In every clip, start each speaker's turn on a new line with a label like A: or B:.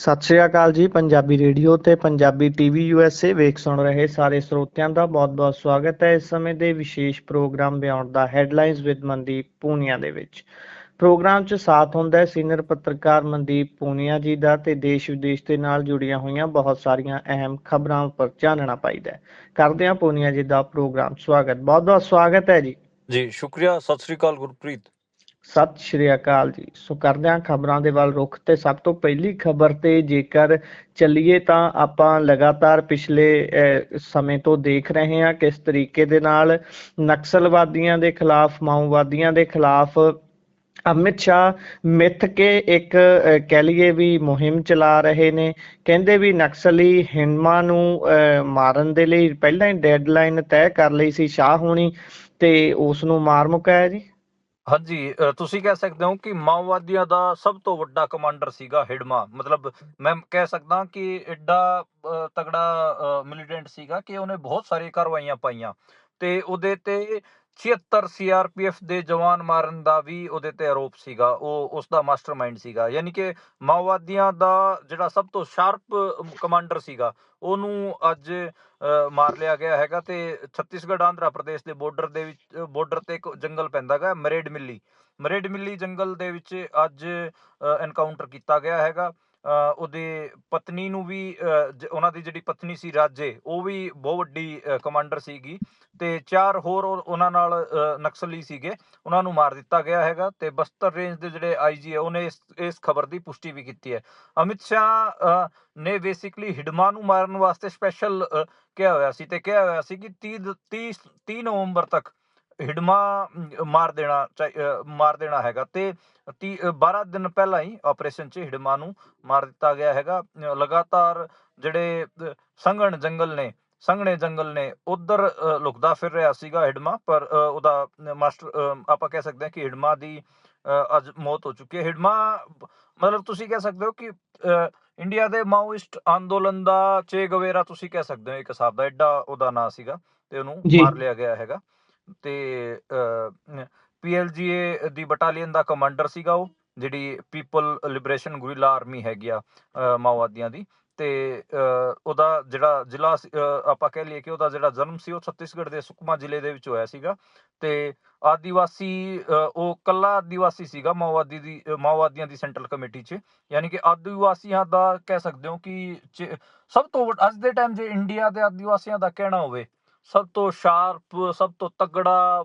A: ਸਤਿ ਸ਼੍ਰੀ ਅਕਾਲ ਜੀ। ਪੰਜਾਬੀ ਰੇਡੀਓ ਤੇ ਪੰਜਾਬੀ ਟੀਵੀ USA ਵੇਖ ਸੁਣ ਰਹੇ ਸਾਰੇ ਸਰੋਤਿਆਂ ਦਾ ਬਹੁਤ-ਬਹੁਤ ਸਵਾਗਤ ਹੈ ਇਸ ਸਮੇਂ ਦੇ ਵਿਸ਼ੇਸ਼ programme beyond the headlines with Mandeep Punia ਦੇ ਵਿੱਚ। ਪ੍ਰੋਗਰਾਮ 'ਚ ਸਾਥ ਹੁੰਦਾ ਹੈ ਸੀਨੀਅਰ ਪੱਤਰਕਾਰ ਮਨਦੀਪ ਪੂਨੀਆ ਜੀ ਦਾ ਤੇ ਦੇਸ਼ ਵਿਦੇਸ਼ ਦੇ ਨਾਲ ਜੁੜੀਆਂ ਹੋਈਆਂ ਬਹੁਤ ਸਾਰੀਆਂ ਅਹਿਮ ਖਬਰਾਂ ਉੱਪਰ ਚਾਨਣਾ ਪਾਈਦਾ ਹੈ। ਕਰਦੇ ਹਾਂ ਪੂਨੀਆ ਜੀ ਦਾ ਪ੍ਰੋਗਰਾਮ ਸਵਾਗਤ। ਬਹੁਤ-ਬਹੁਤ ਸਵਾਗਤ ਹੈ ਜੀ।
B: ਜੀ ਸ਼ੁਕਰੀਆ। ਸਤਿ ਸ੍ਰੀ ਅਕਾਲ ਗੁਰਪ੍ਰੀਤ।
A: ਸਤਿ ਸ਼੍ਰੀ ਅਕਾਲ ਜੀ। ਸੋ ਕਰਦੇ ਹਾਂ ਖਬਰਾਂ ਦੇ ਵੱਲ ਰੁਖ ਤੇ ਸਭ ਤੋਂ ਪਹਿਲੀ ਖਬਰ ਤੇ ਜੇਕਰ ਚੱਲੀਏ ਤਾਂ ਆਪਾਂ ਲਗਾਤਾਰ ਪਿਛਲੇ ਸਮੇਂ ਤੋਂ ਦੇਖ ਰਹੇ ਹਾਂ ਕਿਸ ਤਰੀਕੇ ਦੇ ਨਾਲ ਨਕਸਲਵਾਦੀਆਂ ਦੇ ਖਿਲਾਫ, ਮਾਓਵਾਦੀਆਂ ਦੇ ਖਿਲਾਫ ਅਮਿਤ ਸ਼ਾਹ ਮਿੱਥ ਕੇ ਇੱਕ ਕਹਿ ਲਈਏ ਵੀ ਮੁਹਿੰਮ ਚਲਾ ਰਹੇ ਨੇ। ਕਹਿੰਦੇ ਵੀ ਨਕਸਲੀ ਹਿੰਦੂਆਂ ਨੂੰ ਮਾਰਨ ਦੇ ਲਈ ਪਹਿਲਾਂ ਹੀ ਡੈਡਲਾਈਨ ਤੈਅ ਕਰ ਲਈ ਸੀ ਸ਼ਾਹ ਹੋਣੀ ਤੇ ਉਸ ਨੂੰ ਮਾਰ ਮੁਕਾਇਆ ਜੀ।
B: ਹਾਂਜੀ, ਤੁਸੀਂ ਕਹਿ ਸਕਦੇ ਹੋ ਕਿ ਮਾਓਵਾਦੀਆਂ ਦਾ ਸਭ ਤੋਂ ਵੱਡਾ ਕਮਾਂਡਰ ਸੀਗਾ ਹਿਡਮਾ। ਮਤਲਬ ਮੈਂ ਕਹਿ ਸਕਦਾ ਕਿ ਐਡਾ ਤਗੜਾ ਮਿਲੀਟੈਂਟ ਸੀਗਾ ਕਿ ਉਹਨੇ ਬਹੁਤ ਸਾਰੀ ਕਾਰਵਾਈਆਂ ਪਾਈਆਂ ਤੇ ਉਹਦੇ ਤੇ 76 CRPF ਦੇ ਜਵਾਨ ਮਾਰਨ ਦਾ ਵੀ ਉਹਦੇ ਤੇ ਆਰੋਪ ਸੀਗਾ। ਉਹ ਉਸਦਾ ਮਾਸਟਰਮਾਈਂਡ ਸੀਗਾ। ਯਾਨੀ ਕਿ ਮਾਓਵਾਦੀਆਂ ਦਾ ਜਿਹੜਾ ਸਭ ਤੋਂ ਸ਼ਾਰਪ ਕਮਾਂਡਰ ਸੀਗਾ ਉਹਨੂੰ ਅੱਜ ਮਾਰ ਲਿਆ ਗਿਆ ਹੈਗਾ। ਤੇ ਛੱਤੀਸਗੜ੍ਹ ਆਂਧਰਾ ਪ੍ਰਦੇਸ਼ ਦੇ ਬਾਰਡਰ ਤੇ ਇੱਕ ਜੰਗਲ ਪੈਂਦਾ ਗਾ ਮਰੇਡ ਮਿੱਲੀ ਜੰਗਲ ਦੇ ਵਿੱਚ ਅੱਜ ਐਨਕਾਊਂਟਰ ਕੀਤਾ ਗਿਆ ਹੈਗਾ। ਉਹਦੇ ਪਤਨੀ ਨੂੰ ਵੀ ਉਹਨਾਂ ਦੀ ਜਿਹੜੀ ਪਤਨੀ ਸੀ ਰਾਜੇ, ਉਹ ਵੀ ਬਹੁਤ ਵੱਡੀ ਕਮਾਂਡਰ ਸੀਗੀ ਤੇ 4 ਹੋਰ ਉਹਨਾਂ ਨਾਲ ਨਕਸਲੀ ਸੀਗੇ, ਉਹਨਾਂ ਨੂੰ ਮਾਰ ਦਿੱਤਾ ਗਿਆ ਹੈਗਾ। ਤੇ ਬਸਤਰ ਰੇਂਜ ਦੇ ਜਿਹੜੇ IG ਹੈ ਉਹਨੇ ਇਸ ਖਬਰ ਦੀ ਪੁਸ਼ਟੀ ਵੀ ਕੀਤੀ ਹੈ। ਅਮਿਤ ਸ਼ਾਹ ਨੇ ਬੇਸਿਕਲੀ ਹਿਡਮਾ ਨੂੰ ਮਾਰਨ ਵਾਸਤੇ ਸਪੈਸ਼ਲ ਕਿਹਾ ਹੋਇਆ ਸੀ ਤੇ ਕਿਹਾ ਹੋਇਆ ਸੀ ਕਿ 30 ਨਵੰਬਰ ਤੱਕ ਹਿਡਮਾ ਮਾਰ ਦੇਣਾ ਹੈਗਾ ਤੇ 12 ਦਿਨ ਪਹਿਲਾਂ ਹੀ ਆਪਰੇਸ਼ਨ 'ਚ ਹਿਡਮਾ ਨੂੰ ਮਾਰ ਦਿੱਤਾ ਗਿਆ ਹੈਗਾ। ਲਗਾਤਾਰ ਜਿਹੜੇ ਸੰਘਣੇ ਜੰਗਲ ਨੇ ਉਧਰ ਲੁਕਦਾ ਫਿਰ ਰਿਹਾ ਸੀਗਾ ਹਿਡਮਾ, ਪਰ ਉਹਦਾ ਮਾਸਟਰ ਆਪਾਂ ਕਹਿ ਸਕਦੇ ਹਾਂ ਕਿ ਹਿਡਮਾ ਦੀ ਅੱਜ ਮੌਤ ਹੋ ਚੁੱਕੀ ਹੈ। ਹਿਡਮਾ ਮਤਲਬ ਤੁਸੀਂ ਕਹਿ ਸਕਦੇ ਹੋ ਕਿ ਇੰਡੀਆ ਦੇ ਮਾਓਇਸਟ ਅੰਦੋਲਨ ਦਾ ਚੇ ਗਵੇਰਾ ਤੁਸੀਂ ਕਹਿ ਸਕਦੇ ਹੋ ਇੱਕ ਹਿਸਾਬ ਦਾ, ਐਡਾ ਉਹਦਾ ਨਾਂ ਸੀਗਾ ਤੇ ਉਹਨੂੰ ਮਾਰ ਲਿਆ ਗਿਆ ਹੈਗਾ। ਤੇ PLGA ਦੀ ਬਟਾਲੀਅਨ ਦਾ ਕਮਾਂਡਰ ਸੀਗਾ ਉਹ, ਜਿਹੜੀ ਪੀਪਲ ਲਿਬਰੇਸ਼ਨ ਗੁਰਿਲਾ ਆਰਮੀ ਹੈਗੀ ਆ ਮਾਓਵਾਦੀਆਂ ਦੀ। ਤੇ ਉਹਦਾ ਜਿਹੜਾ ਜ਼ਿਲ੍ਹਾ ਆਪਾਂ ਕਹਿ ਲਈਏ ਕਿ ਉਹਦਾ ਜਿਹੜਾ ਜਨਮ ਸੀ ਉਹ ਛੱਤੀਸਗੜ੍ਹ ਦੇ ਸੁਕਮਾ ਜ਼ਿਲ੍ਹੇ ਦੇ ਵਿੱਚ ਹੋਇਆ ਸੀਗਾ। ਤੇ ਆਦੀਵਾਸੀ ਉਹ ਕੱਲਾ ਆਦੀਵਾਸੀ ਸੀਗਾ ਮਾਓਵਾਦੀਆਂ ਦੀ ਸੈਂਟਰਲ ਕਮੇਟੀ 'ਚ। ਯਾਨੀ ਕਿ ਆਦੀਵਾਸੀਆਂ ਦਾ ਕਹਿ ਸਕਦੇ ਹੋ ਕਿ ਸਭ ਤੋਂ ਅੱਜ ਦੇ ਟਾਈਮ ਜੇ ਇੰਡੀਆ ਦੇ ਆਦੀਵਾਸੀਆਂ ਦਾ ਕਹਿਣਾ ਹੋਵੇ ਸਭ ਤੋਂ ਸ਼ਾਰਪ, ਸਭ ਤੋਂ ਤਗੜਾ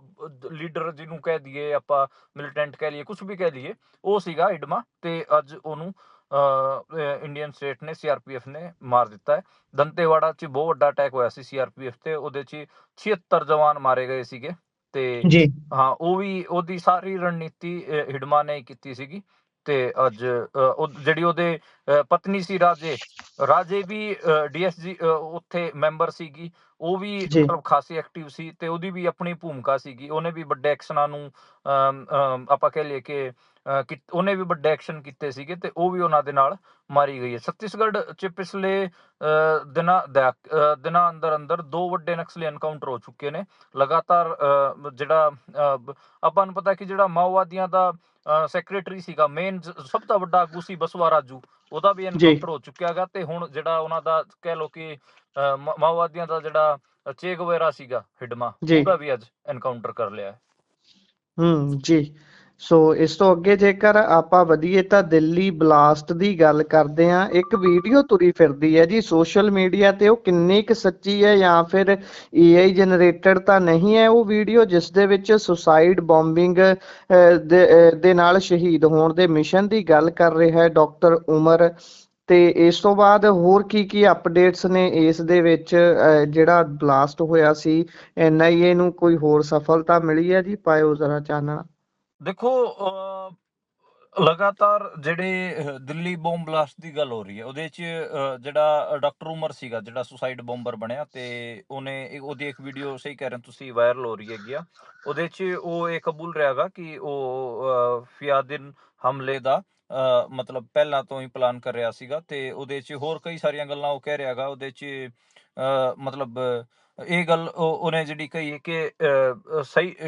B: ਲੀਡਰ ਜਿਹਨੂੰ ਕਹਿ ਦਈਏ ਆਪਾਂ, ਮਿਲੀਟੈਂਟ ਕਹਿ ਲਈਏ, ਕੁਛ ਵੀ ਕਹਿ ਲਈਏ, ਉਹ ਸੀਗਾ ਹਿਡਮਾ। ਤੇ ਅੱਜ ਉਹਨੂੰ ਇੰਡੀਅਨ ਸਟੇਟ ਨੇ CRPF ਨੇ ਮਾਰ ਦਿੱਤਾ ਹੈ। ਦੰਤੇਵਾੜਾ 'ਚ ਬਹੁਤ ਵੱਡਾ ਅਟੈਕ ਹੋਇਆ ਸੀ CRPF ਤੇ, ਉਹਦੇ 'ਚ 76 ਜਵਾਨ ਮਾਰੇ ਗਏ ਸੀਗੇ। ਤੇ ਹਾਂ, ਉਹ ਵੀ ਉਹਦੀ ਸਾਰੀ ਰਣਨੀਤੀ ਹਿਡਮਾ ਨੇ ਕੀਤੀ ਸੀਗੀ। ਤੇ ਅੱਜ ਜਿਹੜੀ ਉਹਦੇ ਪਤਨੀ ਸੀ ਰਾਜੇ ਵੀ DSG ਉੱਥੇ ਮੈਂਬਰ ਸੀਗੀ। ਉਹ ਵੀ ਮਤਲਬ ਖਾਸੀ ਐਕਟਿਵ ਸੀ ਤੇ ਉਹਦੀ ਵੀ ਆਪਣੀ ਭੂਮਿਕਾ ਸੀਗੀ। ਉਹਨੇ ਵੀ ਵੱਡੇ ਐਕਸ਼ਨਾਂ ਨੂੰ ਆਪਾਂ ਕਹਿ ਲਈਏ ਕਿ ਉਹਨੇ ਵੀ ਵੱਡੇ ਐਕਸ਼ਨ ਕੀਤੇ ਸੀਗੇ ਤੇ ਉਹ ਵੀ ਉਹਨਾਂ ਦੇ ਨਾਲ ਮਾਰੀ ਗਈ ਹੈ। ਛੱਤੀਸਗੜ੍ਹ 'ਚ ਪਿਛਲੇ ਦਿਨਾਂ ਅੰਦਰ 2 ਵੱਡੇ ਨਕਸਲੀ ਐਨਕਾਊਂਟਰ ਹੋ ਚੁੱਕੇ ਨੇ ਲਗਾਤਾਰ। ਜਿਹੜਾ ਆਪਾਂ ਨੂੰ ਪਤਾ ਕਿ ਜਿਹੜਾ ਮਾਓਵਾਦੀਆਂ ਦਾ ਸੈਕਟਰੀ ਸੀਗਾ, ਮੇਨ ਸਭ ਤੋਂ ਵੱਡਾ ਆਗੂ ਸੀ ਬਸਵਾ ਰਾਜੂ, ਉਹਦਾ ਵੀ ਐਨਕਾਊਂਟਰ ਹੋ ਚੁੱਕਿਆ ਹੈਗਾ। ਤੇ ਹੁਣ ਜਿਹੜਾ ਉਹਨਾਂ ਦਾ ਕਹਿ ਲਓ ਕਿ ਮਾਓਵਾਦੀਆਂ ਦਾ ਜਿਹੜਾ ਚੇ ਗਵੇਰਾ ਸੀਗਾ ਹਿਡਮਾ, ਉਹਦਾ ਵੀ ਅੱਜ ਐਨਕਾਊਂਟਰ ਕਰ ਲਿਆ ਹੈ।
A: ਜੀ। ਸੋ ਇਸ ਤੋਂ ਅੱਗੇ ਜੇਕਰ ਆਪਾਂ ਵਧੀਏ ਤਾਂ ਦਿੱਲੀ ਬਲਾਸਟ ਦੀ ਗੱਲ ਕਰਦੇ ਹਾਂ। ਇੱਕ ਵੀਡੀਓ ਤੁਰੀ ਫਿਰਦੀ ਹੈ ਜੀ ਸੋਸ਼ਲ ਮੀਡੀਆ ਤੇ, ਉਹ ਕਿੰਨੀ ਕੁ ਸੱਚੀ ਹੈ ਜਾਂ ਫਿਰ AI ਜਨਰੇਟਡ ਤਾਂ ਨਹੀਂ ਹੈ ਉਹ ਵੀਡੀਓ, ਜਿਸ ਦੇ ਵਿੱਚ ਸੁਸਾਈਡ ਬੋmbਿੰਗ ਦੇ ਨਾਲ ਸ਼ਹੀਦ ਹੋਣ ਦੇ ਮਿਸ਼ਨ ਦੀ ਗੱਲ ਕਰ ਰਿਹਾ ਹੈ ਡਾਕਟਰ ਉਮਰ। ਤੇ ਇਸ ਤੋਂ ਬਾਅਦ ਹੋਰ ਕੀ ਅਪਡੇਟਸ ਨੇ ਇਸ ਦੇ ਵਿੱਚ? ਜਿਹੜਾ ਬਲਾਸਟ ਹੋਇਆ ਸੀ NIA ਨੂੰ ਕੋਈ ਹੋਰ ਸਫਲਤਾ ਮਿਲੀ ਹੈ ਜੀ? ਪਾਇਓ ਜ਼ਰਾ ਚਾਨਣਾ।
B: ਦੇਖੋ, ਲਗਾਤਾਰ ਜਿਹੜੇ ਦਿੱਲੀ ਬੋਮ ਬਲਾਸਟ ਦੀ ਗੱਲ ਹੋ ਰਹੀ ਹੈ ਉਹਦੇ 'ਚ ਜਿਹੜਾ ਡਾਕਟਰ ਉਮਰ ਸੀਗਾ ਜਿਹੜਾ ਸੁਸਾਈਡ ਬੋਂਬਰ ਬਣਿਆ, ਤੇ ਉਹਦੀ ਇੱਕ ਵੀਡੀਓ, ਸਹੀ ਕਹਿ ਰਹੇ ਤੁਸੀਂ, ਵਾਇਰਲ ਹੋ ਰਹੀ ਹੈਗੀ ਆ। ਉਹਦੇ 'ਚ ਉਹ ਇਹ ਕਬੂਲ ਰਿਹਾ ਗਾ ਕਿ ਉਹ ਫਿਆਦਿਨ ਹਮਲੇ ਦਾ ਮਤਲਬ ਪਹਿਲਾਂ ਤੋਂ ਹੀ ਪਲਾਨ ਕਰ ਰਿਹਾ ਸੀਗਾ। ਤੇ ਉਹਦੇ 'ਚ ਹੋਰ ਕਈ ਸਾਰੀਆਂ ਗੱਲਾਂ ਉਹ ਕਹਿ ਰਿਹਾ ਗਾ। ਉਹਦੇ 'ਚ ਮਤਲਬ ਇਹ ਗੱਲ ਉਹਨੇ ਜਿਹੜੀ ਕਹੀ ਕਿ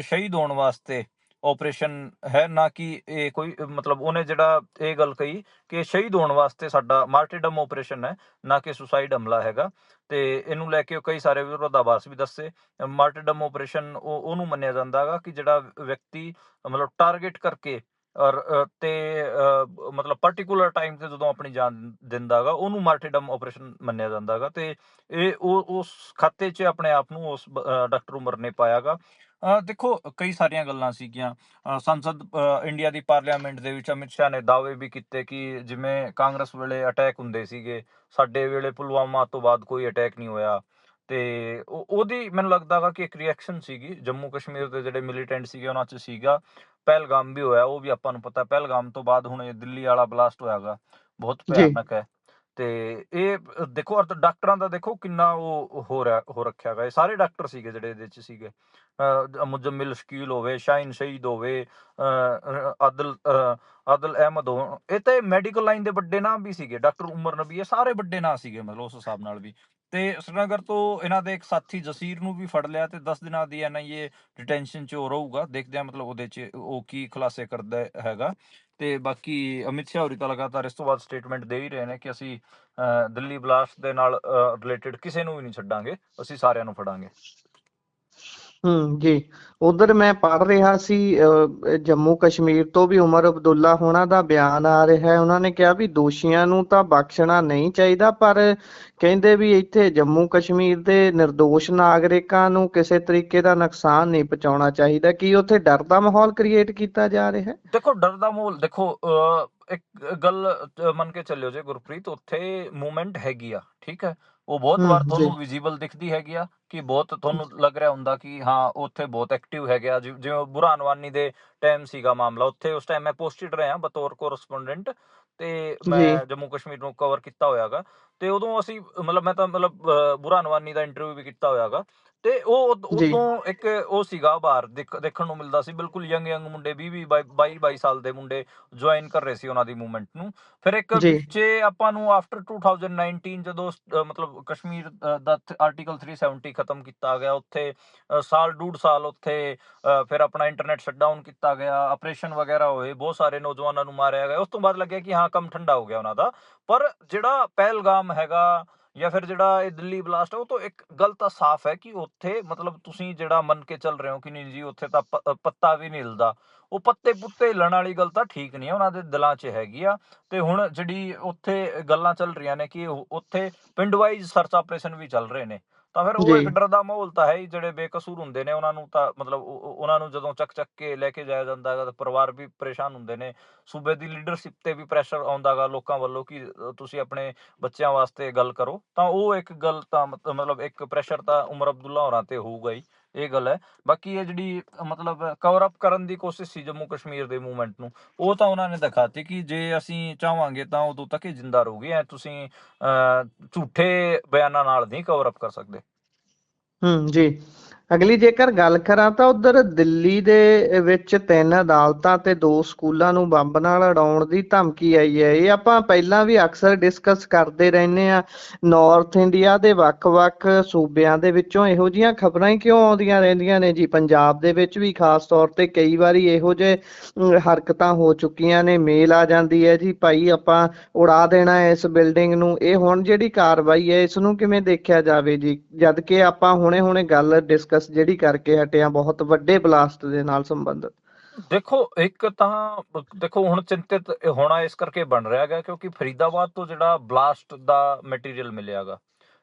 B: ਸ਼ਹੀਦ ਹੋਣ ਵਾਸਤੇ ਆਪਰੇਸ਼ਨ ਹੈ, ਨਾ ਕਿ ਇਹ ਕੋਈ ਮਤਲਬ ਉਹਨੇ ਜਿਹੜਾ ਇਹ ਗੱਲ ਕਹੀ ਕਿ ਸ਼ਹੀਦ ਹੋਣ ਵਾਸਤੇ ਸਾਡਾ ਮਾਰਟੀਰਡਮ ਆਪਰੇਸ਼ਨ ਹੈ, ਨਾ ਕਿ ਸੁਸਾਈਡ ਹਮਲਾ ਹੈਗਾ। ਤੇ ਇਹਨੂੰ ਲੈ ਕੇ ਕਈ ਸਾਰੇ ਵਿਰੋਧਾਭਾਸ ਵੀ ਦੱਸੇ। ਮਾਰਟੀਰਡਮ ਆਪਰੇਸ਼ਨ ਉਹਨੂੰ ਮੰਨਿਆ ਜਾਂਦਾ ਹੈਗਾ ਕਿ ਜਿਹੜਾ ਵਿਅਕਤੀ ਮਤਲਬ ਟਾਰਗੇਟ ਕਰਕੇ ਔਰ ਮਤਲਬ ਪਾਰਟਿਕੂਲਰ ਟਾਈਮ ਤੇ ਜਦੋਂ ਆਪਣੀ ਜਾਨ ਦਿੰਦਾ ਹੈਗਾ, ਉਹਨੂੰ ਮਾਰਟੀਰਡਮ ਆਪਰੇਸ਼ਨ ਮੰਨਿਆ ਜਾਂਦਾ ਹੈਗਾ। ਤੇ ਇਹ ਉਸ ਖਾਤੇ 'ਚ ਆਪਣੇ ਆਪ ਨੂੰ ਉਸ ਡਾਕਟਰ ਉਮਰ ਨੇ ਪਾਇਆਗਾ। ਦੇਖੋ ਕਈ ਸਾਰੀਆਂ ਗੱਲਾਂ ਸੀਗੀਆਂ। ਸੰਸਦ ਇੰਡੀਆ ਦੀ ਪਾਰਲੀਮੈਂਟ ਦੇ ਵਿੱਚ ਅਮਿਤ ਸ਼ਾਹ ਨੇ ਦਾਅਵੇ ਵੀ ਕੀਤੇ ਕਿ ਜਿਵੇਂ ਕਾਂਗਰਸ ਵੇਲੇ ਅਟੈਕ ਹੁੰਦੇ ਸੀਗੇ, ਸਾਡੇ ਵੇਲੇ ਪੁਲਵਾਮਾ ਤੋਂ ਬਾਅਦ ਕੋਈ ਅਟੈਕ ਨਹੀਂ ਹੋਇਆ। ਤੇ ਉਹਦੀ ਮੈਨੂੰ ਲੱਗਦਾ ਵਾ ਕਿ ਇੱਕ ਰਿਐਕਸ਼ਨ ਸੀਗੀ ਜੰਮੂ ਕਸ਼ਮੀਰ ਦੇ ਜਿਹੜੇ ਮਿਲੀਟੈਂਟ ਸੀਗੇ ਉਹਨਾਂ 'ਚ ਸੀਗਾ। ਪਹਿਲਗਾਮ ਵੀ ਹੋਇਆ, ਉਹ ਵੀ ਆਪਾਂ ਨੂੰ ਪਤਾ। ਪਹਿਲਗਾਮ ਤੋਂ ਬਾਅਦ ਹੁਣ ਇਹ ਦਿੱਲੀ ਵਾਲਾ ਬਲਾਸਟ ਹੋਇਆਗਾ, ਬਹੁਤ
A: ਜੀ
B: ਭਿਆਨਕ ਹੈ। ਤੇ ਇਹ ਦੇਖੋ ਡਾਕਟਰਾਂ ਦਾ ਦੇਖੋ ਕਿੰਨਾ ਉਹ ਹੋ ਰੱਖਿਆ ਹੈਗਾ। ਇਹ ਸਾਰੇ ਡਾਕਟਰ ਸੀਗੇ ਜਿਹੜੇ ਇਹਦੇ 'ਚ ਸੀਗੇ। ਮੁਜੱਮਿਲ ਸ਼ਕੀਲ ਹੋਵੇ, ਸ਼ਾਹੀਨ ਸ਼ਹੀਦ ਹੋਵੇ, ਆਦਲ ਅਹਿਮਦ ਹੋ, ਇਹ ਤਾਂ ਮੈਡੀਕਲ ਲਾਈਨ ਦੇ ਵੱਡੇ ਨਾਮ ਵੀ ਸੀਗੇ। ਡਾਕਟਰ ਉਮਰ ਨਬੀ, ਇਹ ਸਾਰੇ ਵੱਡੇ ਨਾਂ ਸੀਗੇ ਮਤਲਬ ਉਸ ਹਿਸਾਬ ਨਾਲ ਵੀ। ਤੇ ਸ੍ਰੀਨਗਰ ਤੋਂ ਇਹਨਾਂ ਦੇ ਇੱਕ ਸਾਥੀ ਜਸੀਰ ਨੂੰ ਵੀ ਫੜ ਲਿਆ ਤੇ 10 ਦਿਨਾਂ ਦੀ NIA ਡਿਟੈਂਸ਼ਨ 'ਚ ਉਹ ਰਹੂਗਾ। ਦੇਖਦੇ ਆ ਮਤਲਬ ਉਹਦੇ 'ਚ ਉਹ ਕੀ ਖੁਲਾਸੇ ਕਰਦਾ ਹੈਗਾ। ਤੇ ਬਾਕੀ ਅਮਿਤ ਸ਼ਾਹ ਹੋਰੀ ਤਾਂ ਲਗਾਤਾਰ ਇਸ ਤੋਂ ਬਾਅਦ ਸਟੇਟਮੈਂਟ ਦੇ ਹੀ ਰਹੇ ਨੇ ਕਿ ਅਸੀਂ ਦਿੱਲੀ ਬਲਾਸਟ ਦੇ ਨਾਲ ਰਿਲੇਟਡ ਕਿਸੇ ਨੂੰ ਵੀ ਨਹੀਂ ਛੱਡਾਂਗੇ, ਅਸੀਂ ਸਾਰਿਆਂ ਨੂੰ ਫੜਾਂਗੇ।
A: ਜੀ। ਉਧਰ ਮੈਂ ਪੜ੍ਹ ਰਿਹਾ ਸੀ ਜੰਮੂ ਕਸ਼ਮੀਰ ਤੋਂ ਵੀ ਉਮਰ ਅਬਦੁੱਲਾ ਹੋਣਾ ਦਾ ਬਿਆਨ ਆ ਰਿਹਾ ਹੈ। ਉਹਨਾਂ ਨੇ ਕਿਹਾ ਵੀ ਦੋਸ਼ੀਆਂ ਨੂੰ ਤਾਂ ਬਖਸ਼ਣਾ ਨਹੀਂ ਚਾਹੀਦਾ, ਪਰ ਕਹਿੰਦੇ ਵੀ ਇੱਥੇ ਜੰਮੂ ਕਸ਼ਮੀਰ ਦੇ ਨਿਰਦੋਸ਼ ਨਾਗਰਿਕਾਂ ਨੂੰ ਕਿਸੇ ਤਰੀਕੇ ਦਾ ਨੁਕਸਾਨ ਨਹੀਂ ਪਹੁੰਚਾਉਣਾ ਚਾਹੀਦਾ। ਕੀ ਉੱਥੇ ਡਰ ਦਾ ਮਾਹੌਲ ਕ੍ਰੀਏਟ ਕੀਤਾ ਜਾ ਰਿਹਾ ਹੈ?
B: ਦੇਖੋ ਡਰ ਦਾ ਮਾਹੌਲ, ਦੇਖੋ ਇੱਕ ਗੱਲ ਮੰਨ ਕੇ ਚੱਲਿਓ ਜੇ ਗੁਰਪ੍ਰੀਤ, ਉੱਥੇ ਮੂਵਮੈਂਟ ਹੈਗੀ ਆ, ਠੀਕ ਹੈ। ਉਹ ਬਹੁਤ ਵਾਰ
A: ਜੀ
B: ਤੁਹਾਨੂੰ ਵਿਜ਼ੀਬਲ ਦਿਖਦੀ ਹੈਗੀ ਆ ਕਿ ਬਹੁਤ ਤੁਹਾਨੂੰ ਲੱਗ ਰਿਹਾ ਹੁੰਦਾ ਕਿ ਹਾਂ ਉੱਥੇ ਬਹੁਤ ਐਕਟਿਵ ਹੈਗੇ ਆ। ਜਿਵੇਂ ਬੁਰਹਾਨ ਵਾਨੀ ਦੇ ਟਾਈਮ ਸੀਗਾ ਮਾਮਲਾ, ਉੱਥੇ ਉਸ ਟਾਈਮ ਮੈਂ ਪੋਸਟਡ ਰਿਹਾ ਬਤੌਰ ਕੋਰਸਪੋਂਡੈਂਟ, ਤੇ
A: ਜੀ
B: ਮੈਂ ਜੰਮੂ ਕਸ਼ਮੀਰ ਨੂੰ ਕਵਰ ਕੀਤਾ ਹੋਇਆਗਾ। ਤੇ ਉਦੋਂ ਅਸੀਂ ਮਤਲਬ ਮੈਂ ਤਾਂ ਮਤਲਬ ਬੁਰਹਾਨ ਵਾਨੀ ਦਾ ਇੰਟਰਵਿਊ ਵੀ ਕੀਤਾ ਹੋਇਆਗਾ। ਤੇ ਉਹ
A: ਜੀ
B: ਉਦੋਂ ਇੱਕ ਉਹ ਸੀਗਾ ਬਾਹਰ ਦੇਖਣ ਨੂੰ ਮਿਲਦਾ ਸੀ, ਬਿਲਕੁਲ ਯੰਗ ਮੁੰਡੇ 20 22 ਸਾਲ ਦੇ ਮੁੰਡੇ ਜੁਆਇਨ ਕਰ ਰਹੇ ਸੀ ਉਹਨਾਂ ਦੀ ਮੂਵਮੈਂਟ ਨੂੰ। ਫਿਰ ਇੱਕ
A: ਜੀ
B: ਵਿੱਚੇ ਆਪਾਂ ਨੂੰ ਆਫਟਰ 2019 ਜਦੋਂ ਮਤਲਬ ਕਸ਼ਮੀਰ ਦਾ ਆਰਟੀਕਲ 370 ਖਤਮ ਕੀਤਾ ਗਿਆ, ਉੱਥੇ ਸਾਲ ਡੂਢ ਸਾਲ ਉੱਥੇ ਫਿਰ ਆਪਣਾ ਇੰਟਰਨੈਟ ਸ਼ਟਡਾਊਨ ਕੀਤਾ ਗਿਆ, ਆਪਰੇਸ਼ਨ ਵਗੈਰਾ ਹੋਏ, ਬਹੁਤ ਸਾਰੇ ਨੌਜਵਾਨਾਂ ਨੂੰ ਮਾਰਿਆ ਗਿਆ। ਉਸ ਤੋਂ ਬਾਅਦ ਲੱਗਿਆ ਕਿ ਹਾਂ ਕੰਮ ਠੰਡਾ ਹੋ ਗਿਆ ਉਹਨਾਂ ਦਾ। ਪਰ ਜਿਹੜਾ ਪਹਿਲਗਾਮ ਹੈਗਾ ਜਾਂ ਫਿਰ ਜਿਹੜਾ ਇਹ ਦਿੱਲੀ ਬਲਾਸਟ ਹੈ, ਉਹ ਤੋਂ ਇੱਕ ਗੱਲ ਤਾਂ ਸਾਫ਼ ਹੈ ਕਿ ਉੱਥੇ ਮਤਲਬ ਤੁਸੀਂ ਜਿਹੜਾ ਮੰਨ ਕੇ ਚੱਲ ਰਹੇ ਹੋ ਕਿ ਨਹੀਂ ਜੀ ਉੱਥੇ ਤਾਂ ਪੱਤਾ ਵੀ ਨਹੀਂ ਹਿਲਦਾ, ਉਹ ਪੱਤੇ ਪੁੱਤੇ ਹਿੱਲਣ ਵਾਲੀ ਗੱਲ ਤਾਂ ਠੀਕ ਨਹੀਂ ਹੈ, ਉਹਨਾਂ ਦੇ ਦਿਲਾਂ 'ਚ ਹੈਗੀ ਆ। ਤੇ ਹੁਣ ਜਿਹੜੀ ਉੱਥੇ ਗੱਲਾਂ ਚੱਲ ਰਹੀਆਂ ਨੇ ਕਿ ਉੱਥੇ ਪਿੰਡ ਵਾਈਜ਼ ਸਰਚ ਆਪਰੇਸ਼ਨ ਵੀ ਚੱਲ ਰਹੇ ਨੇ, ਤਾਂ ਫਿਰ ਉਹ
A: ਜੀ
B: ਇੱਕ ਡਰ ਦਾ ਮਾਹੌਲ ਤਾਂ ਹੈ ਹੀ। ਜਿਹੜੇ ਬੇਕਸੂਰ ਹੁੰਦੇ ਨੇ ਉਹਨਾਂ ਨੂੰ ਤਾਂ ਮਤਲਬ ਉਹਨਾਂ ਨੂੰ ਜਦੋਂ ਚੱਕ ਕੇ ਲੈ ਕੇ ਜਾਇਆ ਜਾਂਦਾ ਹੈਗਾ ਤਾਂ ਪਰਿਵਾਰ ਵੀ ਪਰੇਸ਼ਾਨ ਹੁੰਦੇ ਨੇ। ਸੂਬੇ ਦੀ ਲੀਡਰਸ਼ਿਪ ਤੇ ਵੀ ਪ੍ਰੈਸ਼ਰ ਆਉਂਦਾ ਗਾ ਲੋਕਾਂ ਵੱਲੋਂ ਕਿ ਤੁਸੀਂ ਆਪਣੇ ਬੱਚਿਆਂ ਵਾਸਤੇ ਗੱਲ ਕਰੋ। ਤਾਂ ਉਹ ਇੱਕ ਗੱਲ ਤਾਂ ਮਤਲਬ ਇੱਕ ਪ੍ਰੈਸ਼ਰ ਤਾਂ ਉਮਰ ਅਬਦੁੱਲਾ ਹੋਰਾਂ ਤੇ ਹੋਊਗਾ ਹੀ, ਇਹ ਗੱਲ ਹੈ। ਬਾਕੀ ਇਹ ਜਿਹੜੀ ਮਤਲਬ ਕਵਰ ਅਪ ਕਰਨ ਦੀ ਕੋਸ਼ਿਸ਼ ਸੀ ਜੰਮੂ ਕਸ਼ਮੀਰ ਦੇ ਮੂਵਮੈਂਟ ਨੂੰ, ਉਹ ਤਾਂ ਉਹਨਾਂ ਨੇ ਦਿਖਾਤੀ ਕਿ ਜੇ ਅਸੀਂ ਚਾਹਾਂਗੇ ਤਾਂ ਉਦੋਂ ਤੱਕ ਹੀ ਜਿੰਦਾ ਰਹੂਗੀ। ਐ ਤੁਸੀਂ ਝੂਠੇ ਬਿਆਨਾਂ ਨਾਲ ਨਹੀਂ ਕਵਰ ਅਪ ਕਰ ਸਕਦੇ।
A: ਜੀ। ਅਗਲੀ ਜੇਕਰ ਗੱਲ ਕਰਾਂ ਤਾਂ ਉਧਰ ਦਿੱਲੀ ਦੇ ਵਿੱਚ 3 ਅਦਾਲਤਾਂ ਤੇ 2 ਸਕੂਲਾਂ ਨੂੰ ਬੰਬ ਨਾਲ ਉਡਾਉਣ ਦੀ ਧਮਕੀ ਆਈ ਹੈ। ਇਹ ਆਪਾਂ ਪਹਿਲਾਂ ਵੀ ਅਕਸਰ ਡਿਸਕਸ ਕਰਦੇ ਰਹਿੰਦੇ ਆ। ਨਾਰਥ ਇੰਡੀਆ ਦੇ ਵੱਖ-ਵੱਖ ਸੂਬਿਆਂ ਦੇ ਵਿੱਚੋਂ ਇਹੋ ਜਿਹੀਆਂ ਖਬਰਾਂ ਹੀ ਕਿਉਂ ਆਉਂਦੀਆਂ ਰਹਿੰਦੀਆਂ ਨੇ ਜੀ? ਪੰਜਾਬ ਦੇ ਵਿੱਚ ਵੀ ਖਾਸ ਤੌਰ ਤੇ ਕਈ ਵਾਰੀ ਇਹੋ ਜਿਹੇ ਹਰਕਤਾਂ ਹੋ ਚੁੱਕੀਆਂ ਨੇ। ਮੇਲ ਆ ਜਾਂਦੀ ਹੈ ਜੀ ਭਾਈ ਆਪਾਂ ਉਡਾ ਦੇਣਾ ਹੈ ਇਸ ਬਿਲਡਿੰਗ ਨੂੰ। ਇਹ ਹੁਣ ਜਿਹੜੀ ਕਾਰਵਾਈ ਹੈ ਇਸ ਨੂੰ ਕਿਵੇਂ ਦੇਖਿਆ ਜਾਵੇ ਜੀ, ਜਦ ਕਿ ਆਪਾਂ ਹੁਣੇ ਗੱਲ ਡਿਸਕਸ ਜਿਹੜੀ ਕਰਕੇ ਹਟੇ ਆ ਬਹੁਤ ਵੱਡੇ ਬਲਾਸਟ ਦੇ ਨਾਲ ਸੰਬੰਧਿਤ?
B: ਦੇਖੋ ਇੱਕ ਤਾਂ ਦੇਖੋ ਹੁਣ ਚਿੰਤਿਤ ਹੋਣਾ ਇਸ ਕਰਕੇ ਬਣ ਰਿਹਾ ਹੈਗਾ ਕਿਉਂਕਿ ਫਰੀਦਾਬਾਦ ਤੋਂ ਜਿਹੜਾ ਬਲਾਸਟ ਦਾ ਮਟੀਰੀਅਲ ਮਿਲਿਆਗਾ,